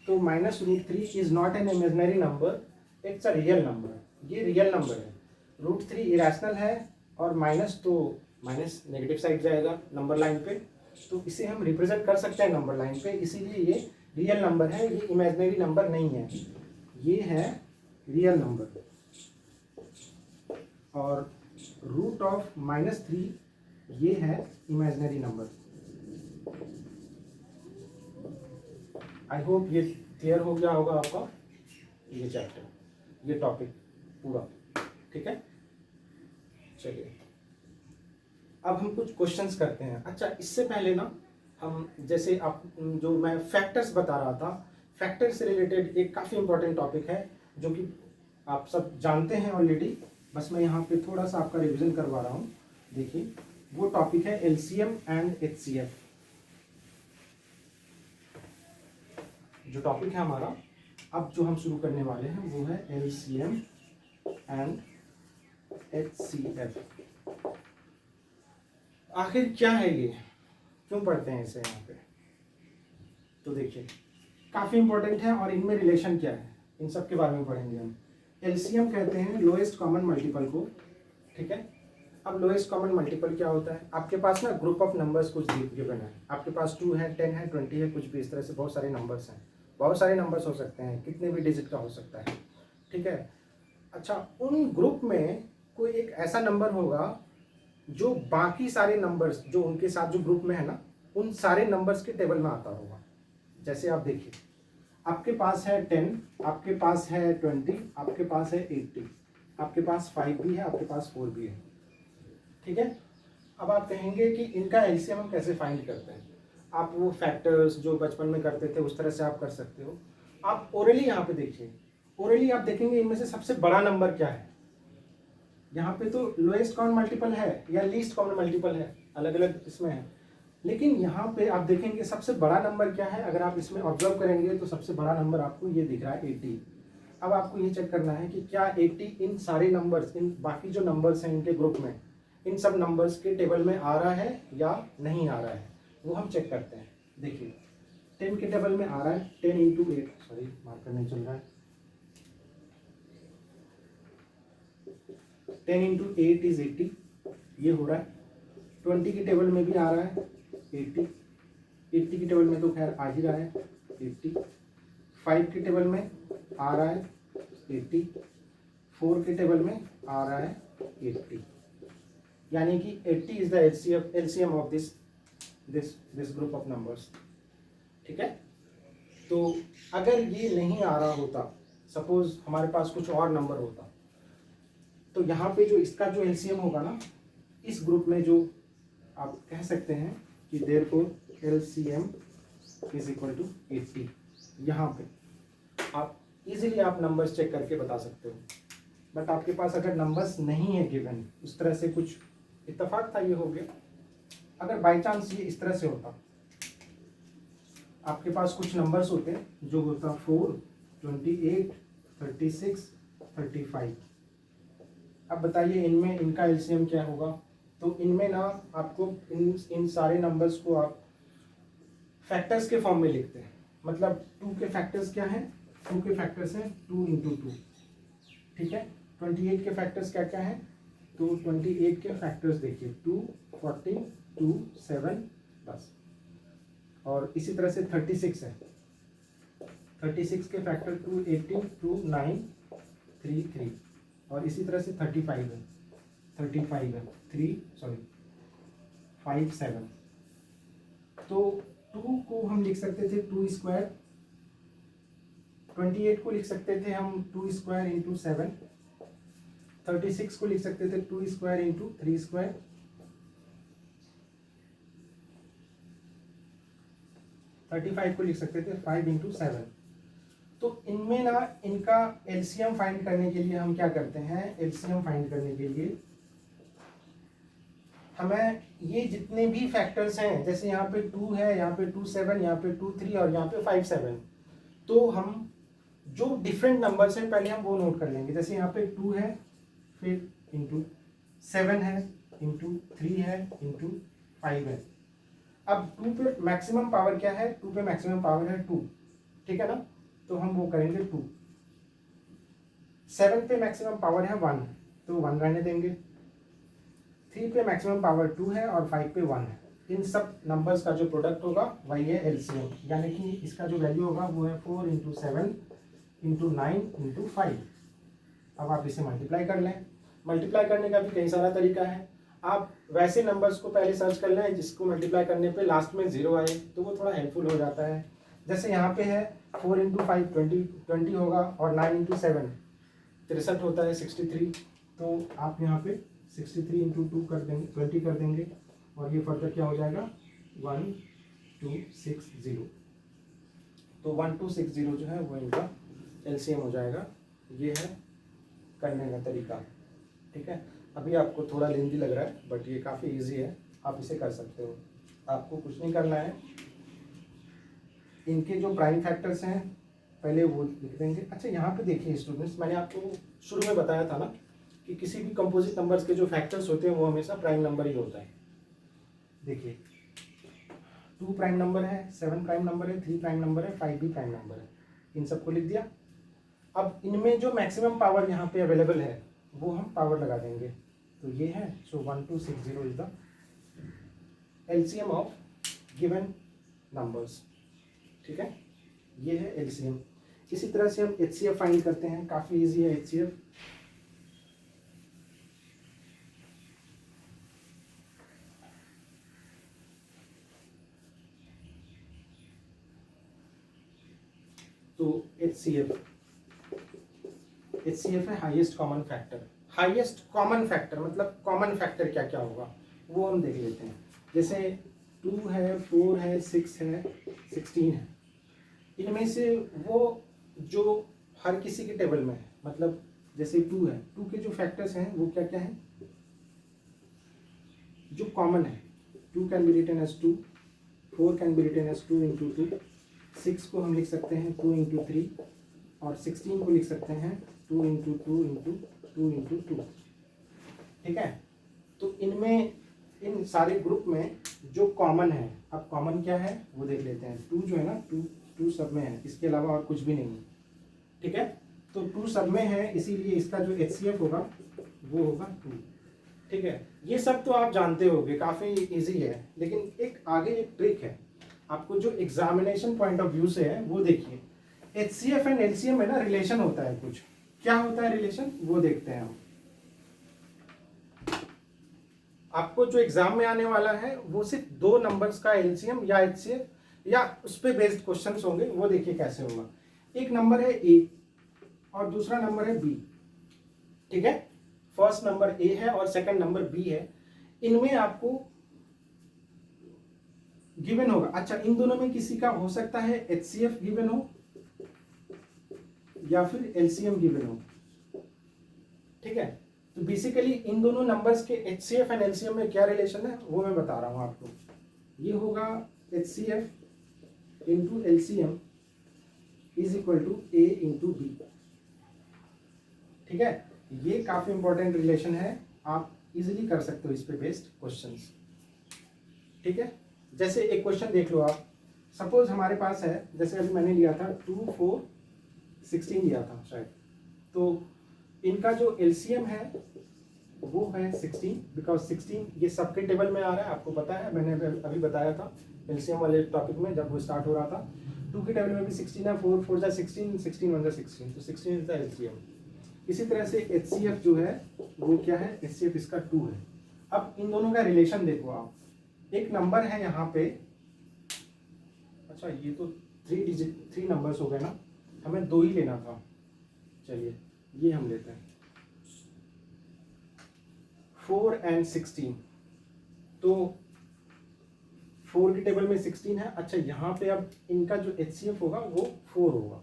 [SPEAKER 1] तो -√3 is not an imaginary number, it's a real number, ये रियल नंबर है। √3 इरेशनल है और माइनस, तो माइनस नेगेटिव साइड जाएगा नंबर लाइन पे, तो इसे हम रिप्रेजेंट कर सकते हैं नंबर लाइन पे, इसीलिए ये रियल नंबर है, ये इमेजिनरी नंबर नहीं है, ये है रियल नंबर। और √-3 ये है इमेजिनरी नंबर। आई होप ये क्लियर हो गया होगा आपका ये चैप्टर, ये टॉपिक पूरा, ठीक है। चलिए अब हम कुछ क्वेश्चंस करते हैं। अच्छा, इससे पहले ना हम, जैसे आप, जो मैं फैक्टर्स बता रहा था, फैक्टर से रिलेटेड एक काफ़ी इंपॉर्टेंट टॉपिक है जो कि आप सब जानते हैं ऑलरेडी, बस मैं यहाँ पे थोड़ा सा आपका रिवीजन करवा रहा हूँ। देखिए, वो टॉपिक है एलसीएम एंड एचसीएफ। जो टॉपिक है हमारा अब जो हम शुरू करने वाले हैं वो है एलसीएम एंड एचसीएफ। आखिर क्या है ये, क्यों पढ़ते हैं इसे यहाँ पे, तो देखिए काफ़ी इंपॉर्टेंट है, और इनमें रिलेशन क्या है इन सब के बारे में पढ़ेंगे हम। एलसीएम कहते हैं लोएस्ट कॉमन मल्टीपल को, ठीक है। अब लोएस्ट कॉमन मल्टीपल क्या होता है, आपके पास ना ग्रुप ऑफ नंबर्स कुछ गिवन है, आपके पास 2 है, 10 है, 20 है, कुछ भी इस तरह से बहुत सारे नंबर्स हैं, बहुत सारे नंबर्स हो सकते हैं, कितने भी डिजिट का हो सकता है, ठीक है। अच्छा, उन ग्रुप में कोई एक ऐसा नंबर होगा जो बाकी सारे नंबर्स जो उनके साथ जो ग्रुप में है ना, उन सारे नंबर्स के टेबल में आता होगा। जैसे आप देखिए, आपके पास है 10, आपके पास है 20, आपके पास है 80, आपके पास 5 भी है, आपके पास 4 भी है, ठीक है। अब आप कहेंगे कि इनका एलसीएम हम कैसे फाइंड करते हैं, आप वो फैक्टर्स जो बचपन में करते थे उस तरह से आप कर सकते हो। आप ओरली यहाँ पे देखिए, ओरली आप देखेंगे इनमें से सबसे बड़ा नंबर क्या है, यहाँ पे तो लोएस्ट कॉमन मल्टीपल है या लीस्ट कॉमन मल्टीपल है, अलग अलग इसमें है, लेकिन यहाँ पे आप देखेंगे सबसे बड़ा नंबर क्या है। अगर आप इसमें ऑब्जर्व करेंगे तो सबसे बड़ा नंबर आपको ये दिख रहा है 80। अब आपको ये चेक करना है कि क्या 80 इन सारे नंबर्स, इन बाकी जो नंबर्स हैं इनके ग्रुप में, इन सब नंबर्स के टेबल में आ रहा है या नहीं आ रहा है, वो हम चेक करते हैं। देखिए 10 के टेबल में आ रहा है, 10 × 8, सॉरी मार्कर नहीं चल रहा है, 10 × 8 इज 80, ये हो रहा है। 20 की टेबल में भी आ रहा है 80, 80 की टेबल में तो खैर आ ही रहा है 80, 5 की टेबल में आ रहा है 80, 4 के टेबल में आ रहा है 80, यानी कि 80 is the LCM of this this group of numbers, ठीक है। तो अगर ये नहीं आ रहा होता, सपोज हमारे पास कुछ और नंबर होता, तो यहाँ पे जो इसका जो एलसीएम होगा ना, इस ग्रुप में जो आप कह सकते हैं कि therefore LCM is equal to 80। यहाँ पे आप इजीली आप नंबर्स चेक करके बता सकते हो। बट आपके पास अगर नंबर्स नहीं है गिवन, उस तरह से कुछ इत्तेफाक था, ये हो गया। अगर बाई चांस ये इस तरह से होता, आपके पास कुछ नंबर्स होते हैं जो होता 4, 28, 36, 35। अब बताइए इनमें इनका एलसीएम क्या होगा। तो इनमें ना आपको इन सारे नंबर्स को आप फैक्टर्स के फॉर्म में लिखते हैं। मतलब 2 के फैक्टर्स क्या हैं? 2 के फैक्टर्स हैं 2 इंटू 2, ठीक है। 28 के फैक्टर्स क्या क्या हैं? तो 28 के फैक्टर्स देखिए 2, 14, 2, 7 बस। और इसी तरह से 36 है, 36 के फैक्टर 2, 18, 2, 9, 3, 3। और इसी तरह से 35 है, 35 है 5, 7। तो 2 को हम लिख सकते थे 2 स्क्वायर, 28 को लिख सकते थे हम 2 स्क्वायर इंटू 7, 36 को लिख सकते थे 2 स्क्वायर इंटू 3 स्क्वायर, 35 को लिख सकते थे 5 इंटू 7। तो इनमें ना इनका एलसीएम फाइंड करने के लिए हम क्या करते हैं? एलसीएम फाइंड करने के लिए हमें ये जितने भी फैक्टर्स हैं, जैसे यहाँ पे 2 है, यहाँ पे 2, 7, यहाँ पे 2, 3 और यहाँ पे 5, 7, तो हम जो डिफरेंट नंबर्स हैं पहले हम वो नोट कर लेंगे। जैसे यहाँ पे 2 है, फिर इंटू 7 है, इंटू 3 है, इंटू 5 है। अब 2 पे मैक्सिमम पावर क्या है? 2 पे मैक्सिमम पावर है 2, ठीक है ना। तो हम वो करेंगे 2। 7 पे मैक्सिमम पावर है 1, तो 1 रहने देंगे। 3 पे मैक्सिमम पावर 2 है और 5 पे 1 है। इन सब नंबर्स का जो प्रोडक्ट होगा वही है एलसीएम, यानी कि इसका जो वैल्यू होगा वो है 4 इंटू 7 इंटू 9 इंटू 5। अब आप इसे मल्टीप्लाई कर लें। मल्टीप्लाई करने का भी कई सारा तरीका है। आप वैसे नंबर्स को पहले सर्च कर लें जिसको मल्टीप्लाई करने पे लास्ट में 0 आए, तो वो थोड़ा हेल्पफुल हो जाता है। जैसे यहाँ पे है 4 इंटू 5 20 होगा, और 9 इंटू 7 63 होता है 63। तो आप यहाँ पे 63 इंटू 2 कर देंगे, 20 कर देंगे, और ये फर्दर क्या हो जाएगा 1260। तो 1260 जो है वो इनका एलसीएम हो जाएगा। ये है करने का तरीका, ठीक है। अभी आपको थोड़ा लेंदी लग रहा है बट ये काफ़ी इजी है, आप इसे कर सकते हो। आपको कुछ नहीं करना है, इनके जो प्राइम फैक्टर्स हैं पहले वो लिख देंगे। अच्छा यहाँ पे देखिए स्टूडेंट्स, मैंने आपको शुरू में बताया था ना कि किसी भी कंपोजिट नंबर्स के जो फैक्टर्स होते हैं वो हमेशा प्राइम नंबर ही होता है। देखिए 2 प्राइम नंबर है, 7 प्राइम नंबर है, 3 प्राइम नंबर है, 5 भी प्राइम नंबर है, इन सबको लिख दिया। अब इनमें जो मैक्सिमम पावर यहाँ पे अवेलेबल है वो हम पावर लगा देंगे। तो ये है, सो 1260 is the LCM of given numbers, ठीक है। ये है एलसीएम। इसी तरह से हम एचसीएफ फाइंड करते हैं, काफ़ी इजी है एचसीएफ। तो एचसीएफ है highest common factor. Highest common factor मतलब कॉमन फैक्टर क्या क्या होगा वो हम देख लेते हैं। जैसे 2 है, 4 है, 6 है, 16 है। इनमें से वो जो हर किसी के टेबल में है, मतलब जैसे 2 है, 2 के जो फैक्टर्स हैं वो क्या क्या हैं जो कॉमन है। 2 can be written as 2, 4 can be written as 2 into 2, 6 को हम लिख सकते हैं 2 इंटू 3, और 16 को लिख सकते हैं 2 इंटू 2 इंटू 2 इंटू 2, ठीक है। तो इनमें इन सारे ग्रुप में जो कॉमन है, अब कॉमन क्या है वो देख लेते हैं। 2 जो है ना, 2 सब में है, इसके अलावा और कुछ भी नहीं है, ठीक है। तो 2 सब में है, इसीलिए इसका जो एचसीएफ होगा वो होगा 2, ठीक है। ये सब तो आप जानते होंगे, काफ़ी इजी है। लेकिन एक आगे एक ट्रिक है, आपको जो एग्जामिनेशन पॉइंट ऑफ व्यू से है वो देखिए। एचसीएफ एंड एलसीएम में ना रिलेशन होता है कुछ, क्या होता है रिलेशन वो देखते हैं हम। आपको जो एग्जाम में आने वाला है वो सिर्फ दो नंबर्स का एलसीएम या एचसीएफ या उस पर बेस्ड क्वेश्चंस होंगे। वो देखिए कैसे होगा। एक नंबर है ए और दूसरा नंबर है बी, ठीक है। फर्स्ट नंबर ए है और सेकंड नंबर बी है। इनमें आपको गिवन होगा, अच्छा इन दोनों में किसी का हो सकता है एचसीएफ गिवन हो या फिर एलसीएम गिवन हो, ठीक है। तो बेसिकली इन दोनों नंबर्स के एचसीएफ एंड एलसीएम में क्या रिलेशन है वो मैं बता रहा हूं आपको। ये होगा HCF into LCM is equal to A into B, ठीक है। ये काफी इंपॉर्टेंट रिलेशन है, आप इजीली कर सकते हो इस पे बेस्ड क्वेश्चंस, ठीक है। जैसे एक क्वेश्चन देख लो आप, सपोज हमारे पास है, जैसे अभी मैंने लिया था 2 4 16 लिया था शायद, तो इनका जो एलसीएम है वो है 16, बिकॉज 16 ये सबके टेबल में आ रहा है, आपको पता है, मैंने अभी बताया था एलसीएम वाले टॉपिक में जब वो स्टार्ट हो रहा था। 2 के टेबल में भी 16 है, 4 4 जा 16, 16 1 जा 16, तो 16 इज द एलसीएम। इसी तरह से एचसीएफ जो है वो क्या है, एचसीएफ इसका 2 है। अब इन दोनों का रिलेशन देखो आप, एक नंबर है यहाँ पे, अच्छा ये तो 3 नंबर्स हो गए ना, हमें 2 ही लेना था, चलिए ये हम लेते हैं 4 and 16, तो 4 के टेबल में 16 है। अच्छा यहाँ पे अब इनका जो एचसीएफ होगा वो 4 होगा,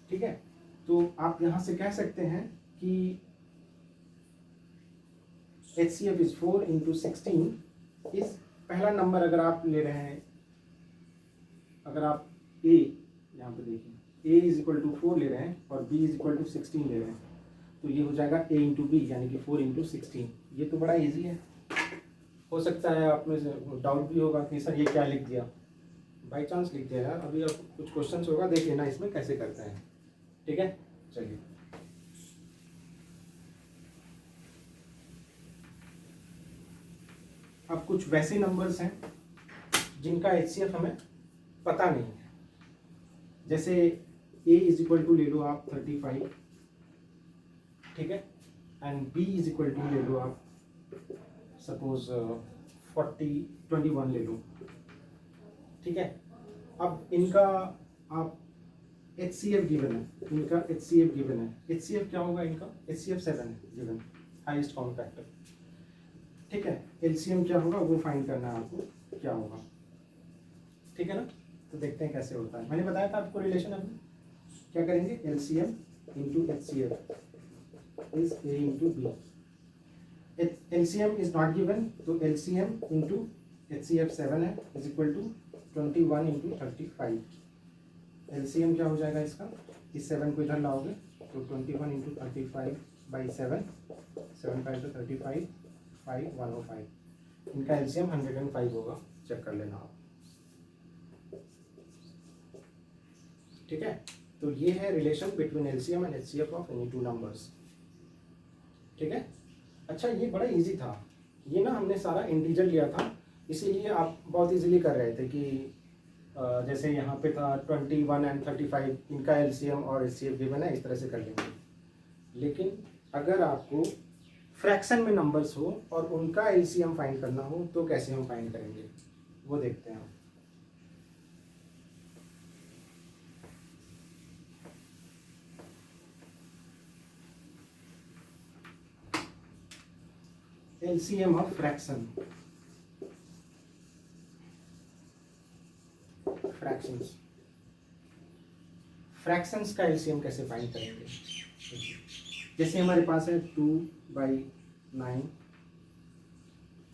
[SPEAKER 1] ठीक है। तो आप यहाँ से कह सकते हैं कि एचसीएफ इज 4 इंटू 16 इस पहला नंबर अगर आप ले रहे हैं, अगर आप ए यहाँ पे देखिए ए इज इक्वल टू 4 ले रहे हैं और बी इज इक्वल टू 16 ले रहे हैं, तो ये हो जाएगा a इंटू बी यानी कि 4 इंटू 16। ये तो बड़ा इजी है। हो सकता है आप में से डाउट भी होगा कि सर ये क्या लिख दिया, बाई चांस लिख दिया यार, अभी अब कुछ क्वेश्चंस होगा देख लेना इसमें कैसे करते हैं, ठीक है। चलिए अब कुछ वैसे नंबर्स हैं जिनका एचसीएफ हमें पता नहीं है, जैसे a इज इक्वल टू ले लो आप 35, ठीक है, and b is equal to ले लो आप सपोज 21 ले लो, ठीक है। अब इनका आप HCF गिवन है, इनका HCF गिवन है, HCF क्या होगा इनका, HCF 7 है गिवन, हाईएस्ट काउंट फैक्टर, ठीक है। LCM क्या होगा वो फाइंड करना है आपको क्या होगा, ठीक है ना। तो देखते हैं कैसे होता है, मैंने बताया था आपको रिलेशन। अभी क्या करेंगे, LCM into HCF is A into B. LCM is not given, तो LCM into HCF 7 है is equal to 21 into 35। LCM क्या हो जाएगा इसका, इस 7 को इधर लाओगे तो 21 into 35 by 7, 7 5 तो 35, 5 105। इनका LCM 105 होगा, चेक कर लेना आप, ठीक है। तो ये है relation between LCM and HCF of any two numbers, ठीक है। अच्छा ये बड़ा इजी था, ये ना हमने सारा इंटीजर लिया था, इसीलिए आप बहुत इजीली कर रहे थे कि जैसे यहाँ पे था 21 एंड 35, इनका एलसीएम और एचसीएफ गिवन है, इस तरह से कर लेंगे। लेकिन अगर आपको फ्रैक्शन में नंबर्स हो और उनका एलसीएम फाइंड करना हो तो कैसे हम फाइंड करेंगे वो देखते हैं। LCM of fraction, fractions, fractions का LCM कैसे फाइंड करेंगे। जैसे हमारे पास है 2/9,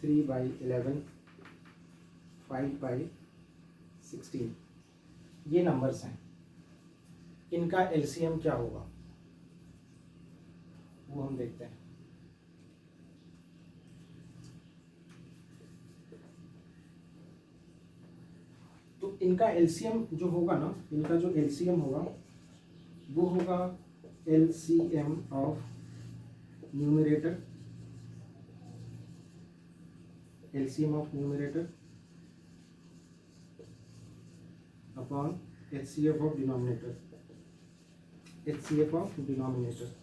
[SPEAKER 1] 3/11, 5/16, ये नंबर्स हैं, इनका LCM क्या होगा वो हम देखते हैं। तो इनका LCM जो होगा ना, इनका जो LCM होगा वो होगा LCM of numerator, LCM of numerator upon HCF of denominator, HCF of denominator.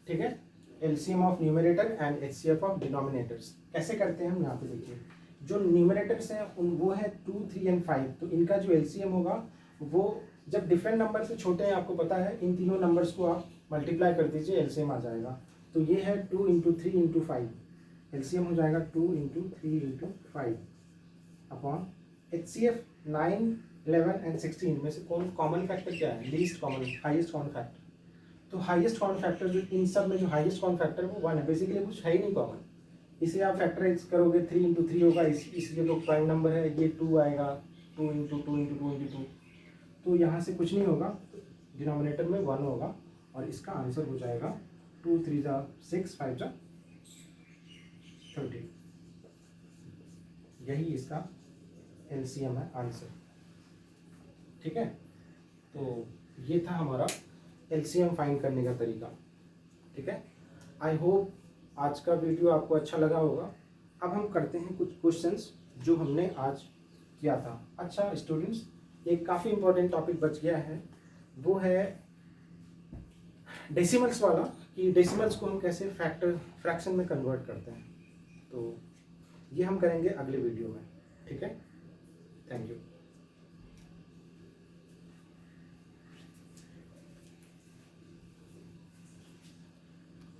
[SPEAKER 1] ठीक है, LCM of numerator and HCF of denominators कैसे करते हैं हम यहाँ पे देखिए। जो न्यूमरेटर्स हैं उन वो है 2, 3 एंड 5, तो इनका जो एलसीएम होगा वो जब डिफरेंट नंबर से छोटे हैं आपको पता है, इन तीनों नंबर्स को आप मल्टीप्लाई कर दीजिए, एलसीएम आ जाएगा। तो ये है 2 इंटू 3 इंटू 5, एलसीएम हो जाएगा 2 into 3 into 5 upon HCF 9, 11 and 16 में से कौन कॉमन फैक्टर क्या है, least common, highest common factor. तो हाईएस्ट कॉमन फैक्टर जो इन सब में जो हाईएस्ट कॉमन फैक्टर वो 1 है, बेसिकली कुछ है ही नहीं कॉमन। इसे आप फैक्टराइज करोगे 3 इंटू 3 होगा, इसलिए तो प्राइम नंबर है, ये 2 आएगा, 2 इंटू 2 इंटू 2 इंटू 2, तो यहाँ से कुछ नहीं होगा, डिनोमिनेटर में 1 होगा और इसका आंसर हो जाएगा 2 3 जा 6 5 जा 30। यही इसका एलसीएम है आंसर। ठीक है, तो ये था हमारा एलसीएम फाइंड करने का तरीका। ठीक है, आई होप आज का वीडियो आपको अच्छा लगा होगा। अब हम करते हैं कुछ क्वेश्चंस जो हमने आज किया था। अच्छा स्टूडेंट्स, एक काफ़ी इंपॉर्टेंट टॉपिक बच गया है, वो है डेसिमल्स वाला, कि डेसिमल्स को हम कैसे फ्रैक्शन में कन्वर्ट करते हैं। तो ये हम करेंगे अगले वीडियो में। ठीक है, थैंक यू।